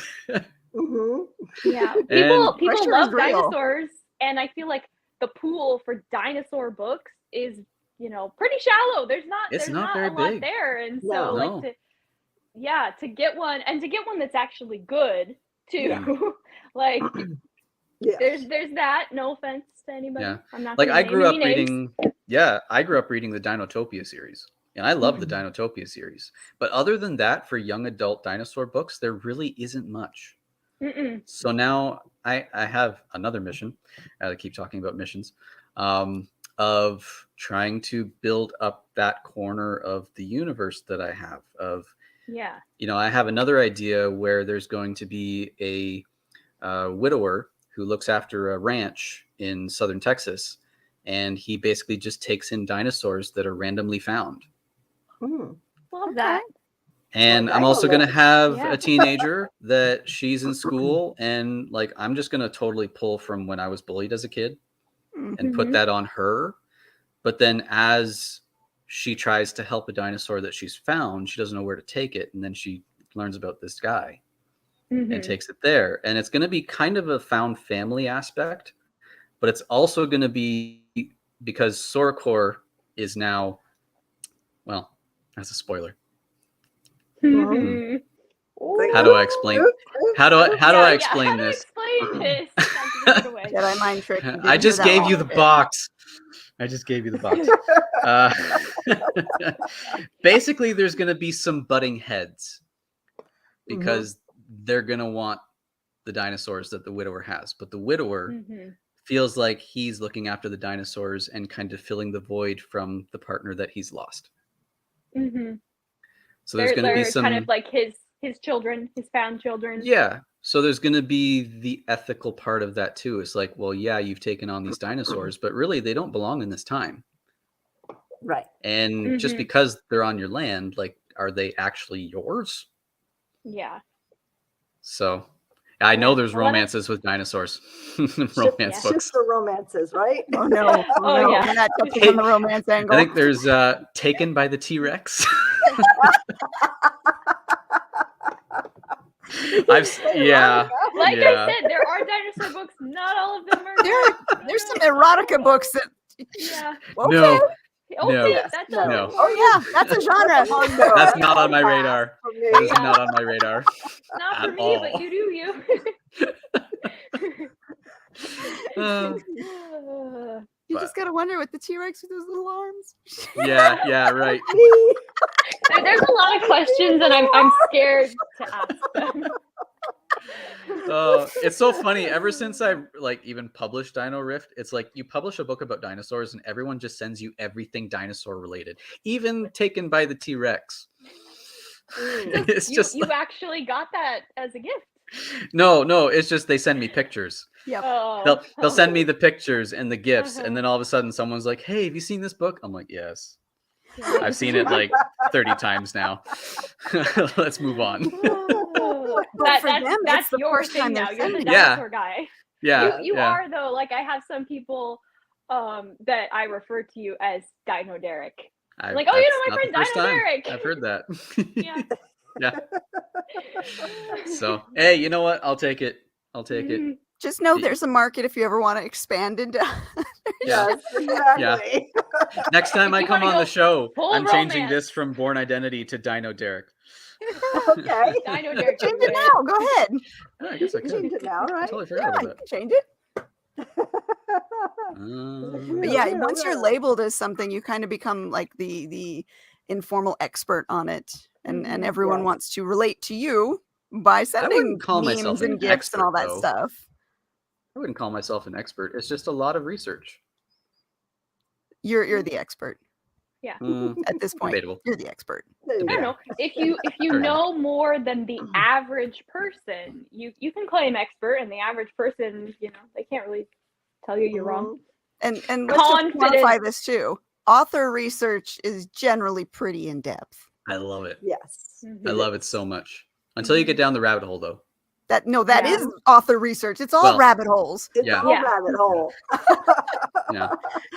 Mhm. Yeah, And- people Pressure is love real. dinosaurs, and I feel like the pool for dinosaur books is pretty shallow. There's not It's there's not not very a lot big. there, and so No. No. to get one that's actually good too. Yeah. Like Yeah. There's that. No offense to anybody. Yeah. I'm not Like gonna I name grew up any names. reading, I grew up reading the Dinotopia series, and I love the Dinotopia series. But other than that, for young adult dinosaur books, there really isn't much. Mm-mm. So now I have another mission. I keep talking about missions, of trying to build up that corner of the universe that I have. Yeah. I have another idea where there's going to be a widower who looks after a ranch in southern Texas, and he basically just takes in dinosaurs that are randomly found. Hmm. Love that. And Well, I'm also going to have Yeah. a teenager that she's in school, and like I'm just going to totally pull from when I was bullied as a kid and put Mhm. that on her. But then as she tries to help a dinosaur that she's found, she doesn't know where to take it, and then she learns about this guy and Mhm. takes it there. And it's going to be kind of a found family aspect, but it's also going to be because Soracor is now, well, that's a spoiler. Mhm. How do I explain? How do I explain how this? to explain this? Dr. Give it away. Jedi mind trick. You I didn't just hear that gave one. you the box. I just gave you the box. Basically, there's going to be some butting heads because they're going to want the dinosaurs that the widower has. But the widower Mhm. feels like he's looking after the dinosaurs and kind of filling the void from the partner that he's lost. Mhm. So there's going to be They're some kind of like his children, his found children. Yeah. So there's going to be the ethical part of that too. It's like, well, yeah, you've taken on these dinosaurs, but really they don't belong in this time. Right. And just Mhm. because they're on your land, like, are they actually yours? Yeah. So I know Yeah, there's a lot of- romances with dinosaurs. Romance Ship books. for romances, right? Oh no! Oh, no. yeah. We're not touching on the romance angle. I think there's Taken by the T-Rex. Yeah. Like Yeah. I said, there are dinosaur books. Not all of them are. There's some erotica books that. Yeah. Okay. No. Okay, No. that's No. No. Oh yeah, that's a genre. Oh, no. That's not on my Pass radar. for me. That is not on my radar. Not for At me, all. but you do you. You just gotta wonder with the T-Rex with those little arms. Yeah, right. Me. There's a lot of questions, and I'm scared to ask them. It's so funny. Ever since I even published Dino Rift, it's like you publish a book about dinosaurs and everyone just sends you everything dinosaur related, even Taken by the T-Rex. It's just You actually got that as a gift. no. It's just they send me pictures. Yep. Oh. They'll send me the pictures and the gifts, and then all of a sudden someone's like, "Hey, have you seen this book?" I'm like, "Yes, I've seen it like 30 times now. Let's move on." But for them, it's that's the your first time thing they're now. You're the sending it. Yeah. dinosaur guy. Yeah, You yeah. are though. Like I have some people that I refer to you as Dino Derek. Like, oh, you know my friend Dino Derek. I've heard that. Yeah. Yeah. So, hey, you know what? I'll take it. Mhm. Just know there's a market if you ever want to expand into. Yes, exactly. Next time If I you come wanna on the go show, full I'm changing romance. this from Born Identity to Dino Derek. Okay. Dino Derek. Change it now. Go ahead. Yeah, I guess I could. Change it now, I right? totally Yeah, forgot you about can change it. that. But yeah, Yeah, once you're yeah. labeled as something, you kind of become like the informal expert on it, and Mhm. everyone Yes. wants to relate to you by sending call memes myself and an gifts and all that expert, though. stuff. I wouldn't call myself an expert. It's just a lot of research. You're the expert Mm, at this point. debatable. You're the expert. There you I don't go. know. If you Fair know more than the average person, you can claim expert, and the average person, they can't really tell you you're wrong. And let's just quantify Confident. this too. Author research is generally pretty in depth. I love it. Yes. I love it so much. Until you get down the rabbit hole, though. That Yeah. is author research. It's all Well, rabbit holes. It's Yeah. a whole Yeah. rabbit hole. Yeah.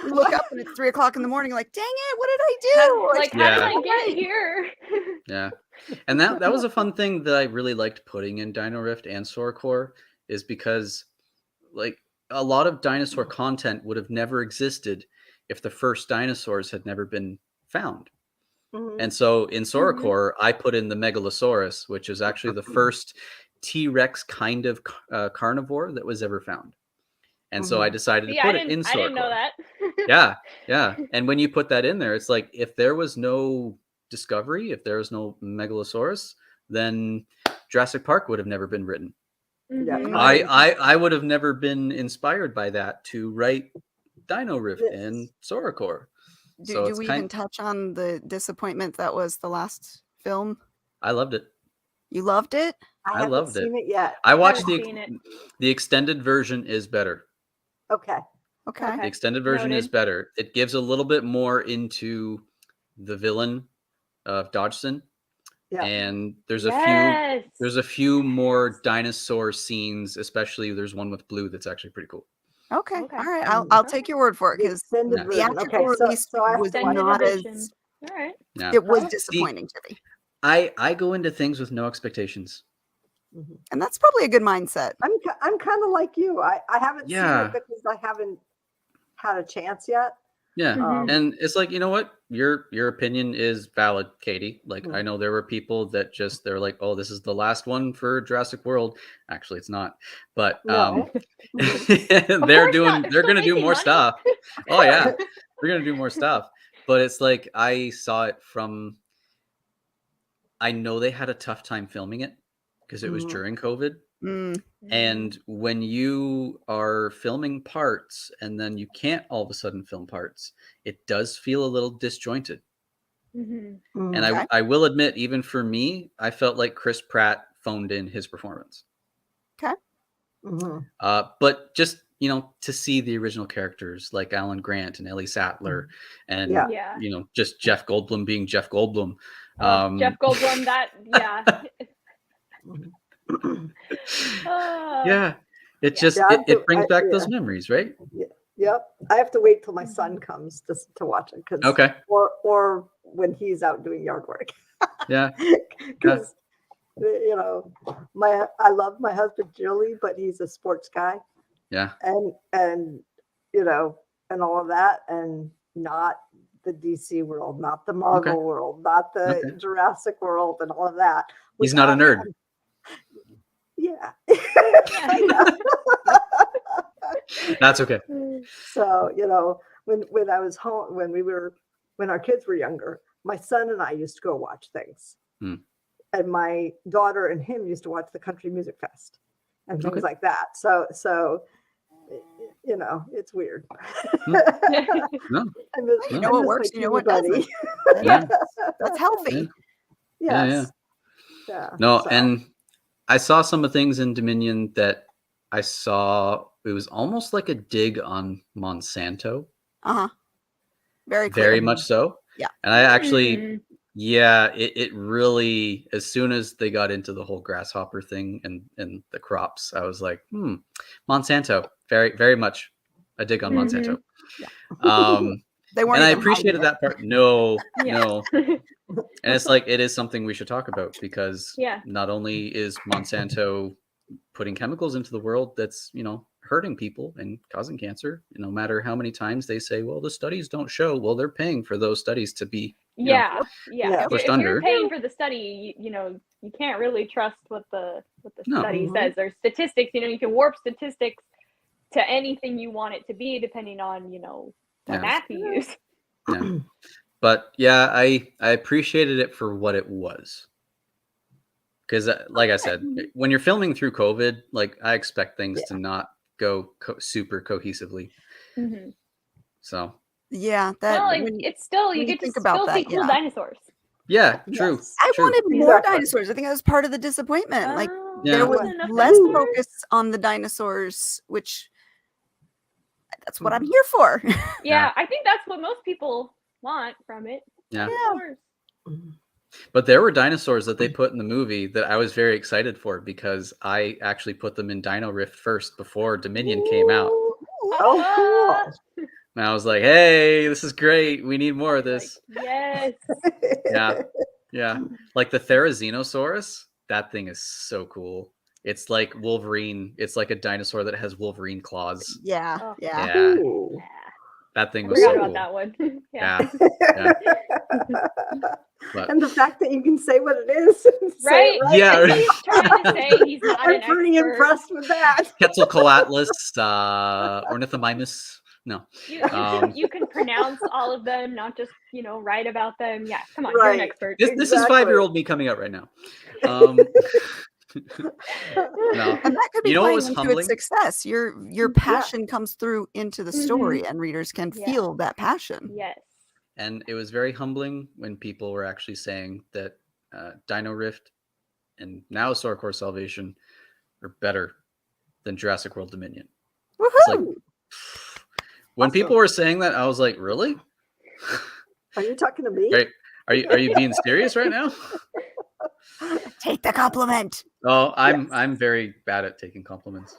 You look up and it's 3:00 in the morning. You're like, dang it, what did I do? Like, how did Yeah. I get here? Yeah. And that was a fun thing that I really liked putting in Dino Rift and Soracor, is because like a lot of dinosaur content would have never existed if the first dinosaurs had never been found. Mhm. And so in Soracor, I put in the Megalosaurus, which is actually the first T-Rex kind of carnivore that was ever found. And so I decided See, to put it in I didn't know SourceCore. that. Yeah. And when you put that in there, it's like if there was no discovery, if there was no Megalosaurus, then Jurassic Park would have never been written. Yeah. Mhm. I would have never been inspired by that to write Dino Rift This. in SourceCore. Do, So do it's we kind. even touch on the disappointment that was the last film? I loved it. You loved it? I I haven't loved it. seen it yet. I watched Haven't seen it. the extended version is better. Okay. Okay. Okay. The extended version is Noted. better. It gives a little bit more into the villain of Dodgson. Yeah. And there's Yes. a few more dinosaur scenes, especially there's one with Blue that's actually pretty cool. Okay. Okay. All right. I'll take your word for it The because extended Yeah. version. theatrical Okay, release so I have was to watch Extended not it. edition. All right. Yeah. it was Okay. disappointing to me. I go into things with no expectations. Mhm. And that's probably a good mindset. I'm kind of like you. I haven't Yeah. seen it because I haven't had a chance yet. Yeah. Mhm. And it's like, you know what? Your opinion is valid, Katie. Like Mhm. I know there were people that they're like, "Oh, this is the last one for Jurassic World." Actually, it's not. But No. Of they're course not. They're going to still do making more money. stuff. Oh yeah. They're going to do more stuff. But it's like I saw it from I know they had a tough time filming it because it was Mhm. during COVID. Mm, And when you are filming parts and then you can't all of a sudden film parts, it does feel a little disjointed. Mhm. And Okay. I will admit, even for me, I felt like Chris Pratt phoned in his performance. Mhm. But just, to see the original characters like Alan Grant and Ellie Sattler and, Yeah. Yeah. Just Jeff Goldblum being Jeff Goldblum. Jeff Goldblum. That. Yeah. Mhm. Yeah. It Yeah. just, Yeah, I have it to- brings back yeah. those memories, right? Yep. I have to wait till my Mhm. son comes to watch it because Okay. or when he's out doing yard work. Yeah. Because I love my husband Julie, but he's a sports guy Yeah. and and all of that, and not the DC world, not the Marvel world, not the Okay. Jurassic world, and all of that. He's which not a nerd. Yeah. That's okay. So, when I was home, when our kids were younger, my son and I used to go watch things. Hmm. And my daughter and him used to watch the Country Music Fest and things Okay. like that. So, it's weird. No. I miss- You know I what miss works, my you know what teeny doesn't. buddy. Yeah. That's healthy. Yes. Yeah. No, So, and I saw some of the things in Dominion that I saw. It was almost like a dig on Monsanto, Uh-huh. Very clear. very much so. Yeah. And I actually, Mhm. it really, as soon as they got into the whole grasshopper thing and the crops, I was like, Monsanto, very, very much a dig on Mhm. Monsanto. Yeah. They weren't and I even appreciated hiding it. that part. No, Yeah. no. And it's like, it is something we should talk about because Yeah. not only is Monsanto putting chemicals into the world that's, hurting people and causing cancer, no matter how many times they say, well, the studies don't show, well, they're paying for those studies to be, Yeah. Yeah. If pushed you're under. paying for the study, you can't really trust what the No. study Mhm. says. There's statistics. You can warp statistics to anything you want it to be, depending on what Yeah. math you use. Yeah. But yeah, I appreciated it for what it was. Because like I said, when you're filming through COVID, like I expect things to not go super cohesively. Mhm. So Yeah, that Well, when it's still when you you get to think about still see that, cool yeah. dinosaurs. yeah, true. Yes. I true. wanted more Exactly. dinosaurs. I think that was part of the disappointment. Like Oh, Yeah. there was wasn't enough less dinosaurs? focus on the dinosaurs, which that's what I'm here for. Yeah, I think that's what most people want from it. Yeah. Dinosaurs. But there were dinosaurs that they put in the movie that I was very excited for because I actually put them in Dino Rift first before Dominion came out. Oh, cool. And I was like, hey, this is great. We need more of this. Yes. Yeah. Yeah. Like the Therizinosaurus, that thing is so cool. It's like Wolverine. It's like a dinosaur that has Wolverine claws. Yeah, Oh. yeah. Yeah. Ooh. That thing I was forgot so about cool. that one. Yeah. Yeah. But And the fact that you can say what it is, and say it Right? right. Yeah. That's what he's trying to say. He's not I'm an pretty expert. impressed with that. Quetzalcoatlus, Ornithomimus. No. You can pronounce all of them, not just write about them. Yeah, come on, you're an Right. expert. This is Exactly. 5-year-old me coming out right now. No. And that could be You know what playing was into humbling? its success. Your passion comes through into the story, and readers can Yeah. feel that passion. Yes. And it was very humbling when people were actually saying that Dino Rift and now Sword Course Salvation are better than Jurassic World Dominion. It's like, Woohoo! when Awesome. people were saying that, I was like, really? Are you talking to me? Are you being serious right now? Take the compliment. Oh, I'm very bad at taking compliments.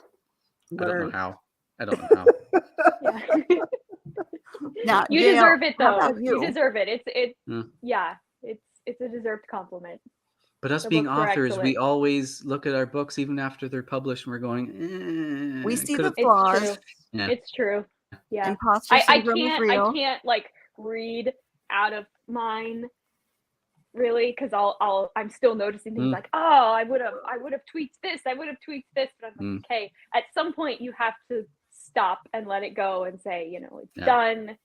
I don't know Learn. how. I don't know how. Yeah. Now, You JL, deserve it how though. about You you? deserve it. Hmm. Yeah, it's a deserved compliment. But us The being books were authors, we excellent. always look at our books even after they're published, and we're going, We see could've- the flaws. It's true. Yeah. It's true. Yeah. Imposter I syndrome is real. can't like read out of mine really, because I'm still noticing things Mm. like, oh, I would have tweaked this, but I'm like, okay, at some point you have to stop and let it go and say, it's Yeah. done,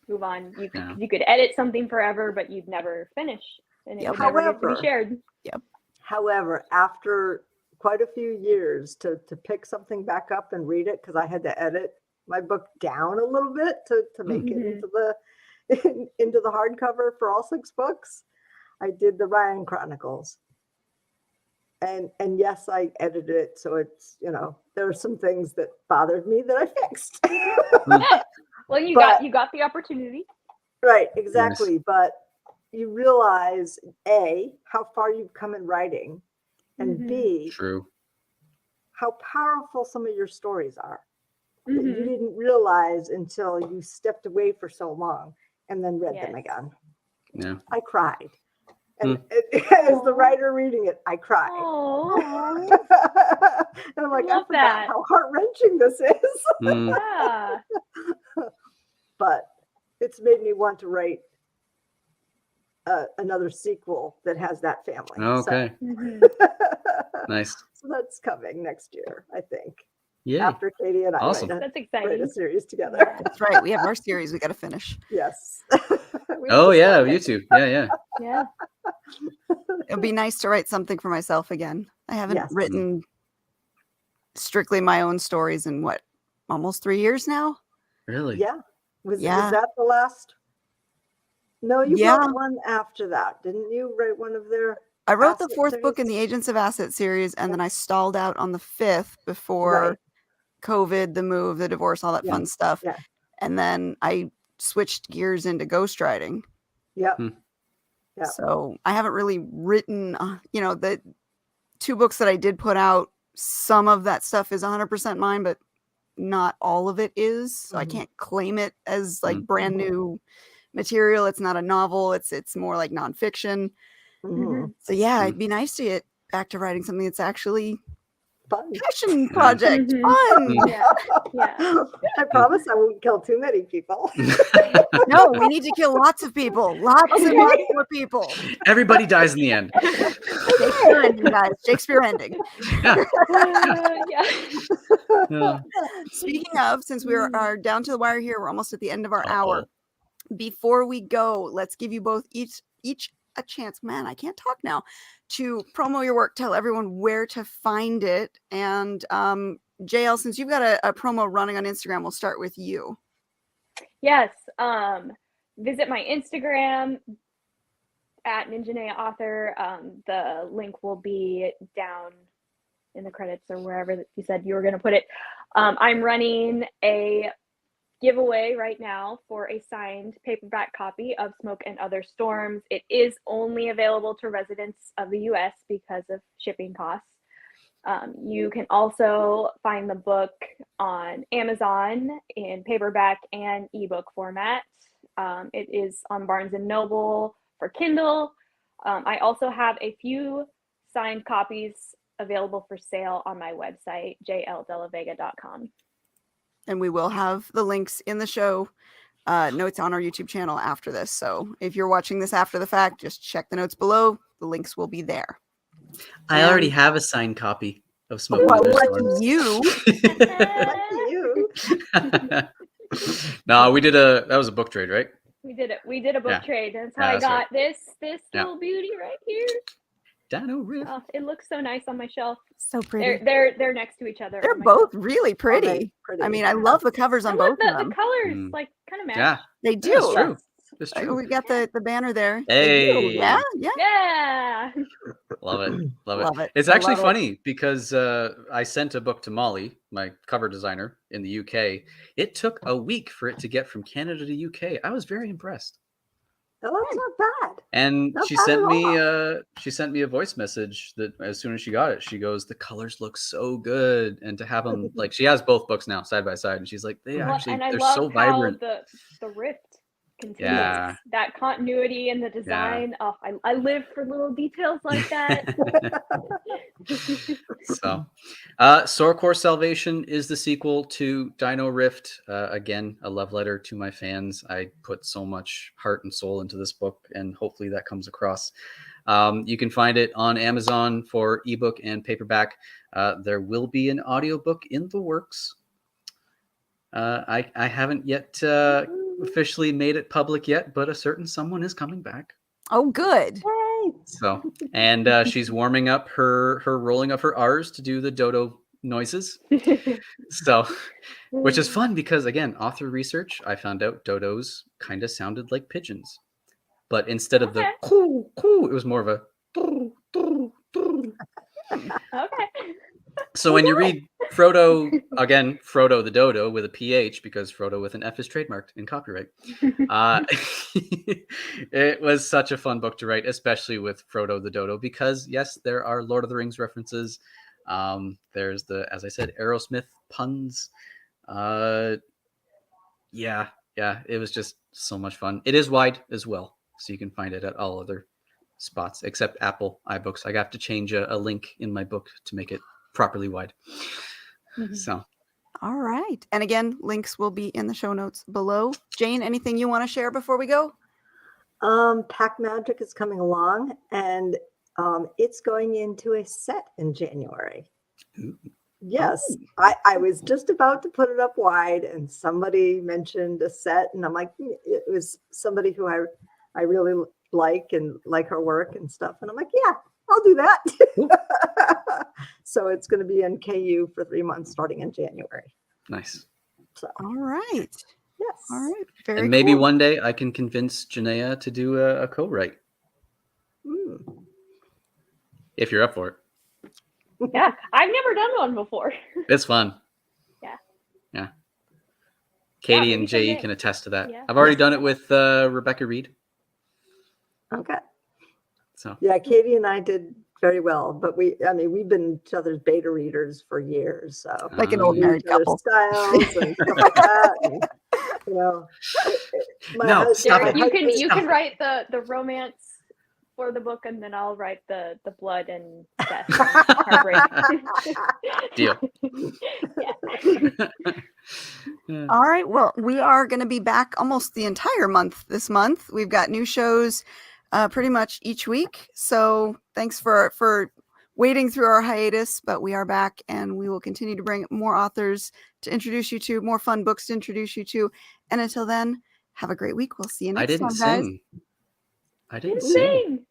move on. You Yeah. could edit something forever, but you'd never finish, and it Yep. would never get to However- be shared. However, after quite a few years to pick something back up and read it, because I had to edit my book down a little bit to make it Mhm. into the into the hardcover for all 6 books, I did the Ryan Chronicles. And yes, I edited it, so it's there are some things that bothered me that I fixed. Well, you But- got the opportunity. Right, exactly. But you realize A, how far you've come in writing, and Mhm. B, True. how powerful some of your stories are that you Mhm. didn't realize until you stepped away for so long and then read them Yes. again. Yeah. I cried. And as the writer reading it, I cried. Oh, And I'm like, I Love forgot that. how heart-wrenching this is. Mm. yeah. But it's made me want to write another sequel that has that family. Okay. Mhm. Nice. So that's coming next year, I think. Yeah. After Katie and I Awesome. That's write exciting. a series together. Yeah. That's right. We have our series we got to finish. Yes. We Oh just yeah, love you it. too. Yeah. Yeah. It'll be nice to write something for myself again. I haven't Yes. written strictly my own stories in almost 3 years now. Really? Yeah. Was Yeah. that the last? No, you Yeah. wrote one after that, didn't you? Write one of their. I wrote the Asset 4th book in the series? Agents of Asset series, and then I stalled out on the 5th before Right. COVID, the move, the divorce, all that Yeah. fun stuff. Yeah. And then I switched gears into ghostwriting. Yep. Hmm. Yeah. So I haven't really written, the 2 books that I did put out. Some of that stuff is 100% mine, but not all of it is. So I Mhm. can't claim it as like brand new material. It's not a novel. It's more like nonfiction. Mhm. So yeah, Mm. it'd be nice to get back to writing something that's actually Fun. passion project. Mhm. Fun. Mm. Yeah. Yeah. I promise I won't kill too many people. No, we need to kill lots of people. Lots and Okay. lots more people. Everybody dies in the end. Shakespeare ending, guys. Shakespeare ending. Yeah. Yeah. Yeah. Speaking of, since we are down to the wire here, we're almost at the end of our hour. Before we go, let's give you both each a chance. Man, I can't talk now. To promo your work, tell everyone where to find it. And JL, since you've got a promo running on Instagram, we'll start with you. Yes. Visit my Instagram at Ninjanea Author. The link will be down in the credits or wherever that you said you were going to put it. I'm running a giveaway right now for a signed paperback copy of Smoke and Other Storms. It is only available to residents of the US because of shipping costs. You can also find the book on Amazon in paperback and ebook format. It is on Barnes & Noble for Kindle. I also have a few signed copies available for sale on my website, jldelavega.com. And we will have the links in the show notes on our YouTube channel after this. So if you're watching this after the fact, just check the notes below. The links will be there. I already And- have a signed copy of Smoke Well, and lucky Thunderstorms. you. Lucky you. No, that was a book trade, right? We did it. We did a book Yeah. trade. That's how Yeah, I that's got right. this Yeah. little beauty right here. Dino Riff. Oh, it looks so nice on my shelf. So pretty. They're next to each other. They're on my both shelf. really pretty. Pretty. I mean, I love the covers I on love both of the them. colors, Mm. like kind of match. Yeah, They do. that's true. It's true. We got the banner there. They do. Hey. Yeah, yeah. Yeah. Love it. Love it. Love it. It's I actually love it. funny because I sent a book to Molly, my cover designer in the UK. It took a week for it to get from Canada to UK. I was very impressed. Oh, that's not bad. And Not she bad sent at me she sent me a voice message that as soon as she got it, she goes, "The colors look so good." And to have them like she has both books now side by side, and she's like, "They Well, actually and I they're love so how vibrant." the rift continues. Yeah. That continuity in the design. Oh, I live for little details like that. So, Sorkor Salvation is the sequel to Dino Rift. Again, a love letter to my fans. I put so much heart and soul into this book, and hopefully that comes across. You can find it on Amazon for ebook and paperback. There will be an audiobook in the works. I haven't yet officially made it public yet, but a certain someone is coming back. Oh, good. Yay. So, and she's warming up her rolling of her R's to do the dodo noises. So, which is fun because again, author research, I found out dodos kind of sounded like pigeons, but instead of the Okay. coo coo, it was more of a. Doo, doo, doo. Okay. So when you read Frodo again, Frodo the dodo with a PH because Frodo with an F is trademarked in copyright. It was such a fun book to write, especially with Frodo the dodo, because yes, there are Lord of the Rings references. There's as I said, Aerosmith puns. Yeah, it was just so much fun. It is wide as well, so you can find it at all other spots except Apple iBooks. I have to change a link in my book to make it properly wide. So All right. And again, links will be in the show notes below. Jane, anything you want to share before we go? Pack Magic is coming along, and it's going into a set in January. Ooh. Yes, I was just about to put it up wide, and somebody mentioned a set, and I'm like, it was somebody who I really like and like her work and stuff, and I'm like, yeah, I'll do that. So it's going to be in KU for 3 months starting in January. nice. So All right. yes, All right. Very And maybe cool. one day I can convince Janaea to do a co-write Mm. if you're up for it. Yeah, I've never done one before. It's fun. Yeah. Yeah. Katie maybe and Jay someday. can attest to that. Yeah. I've already done it with Rebecca Reed. Okay. So Yeah, Katie and I did very well, but we've been each other's beta readers for years. So Like an old we married use other couple. styles and stuff like that. And, you know, my No, husband- stop Derek, it. you Stop can it. write the romance for the book, and then I'll write the blood and death and heartbreak. deal. Yeah. All right. Well, we are going to be back almost the entire month this month. We've got new shows pretty much each week. So thanks for waiting through our hiatus, but we are back and we will continue to bring more authors to introduce you to, more fun books to introduce you to. And until then, have a great week. We'll see you I next didn't time, guys. sing. I didn't sing. Sing.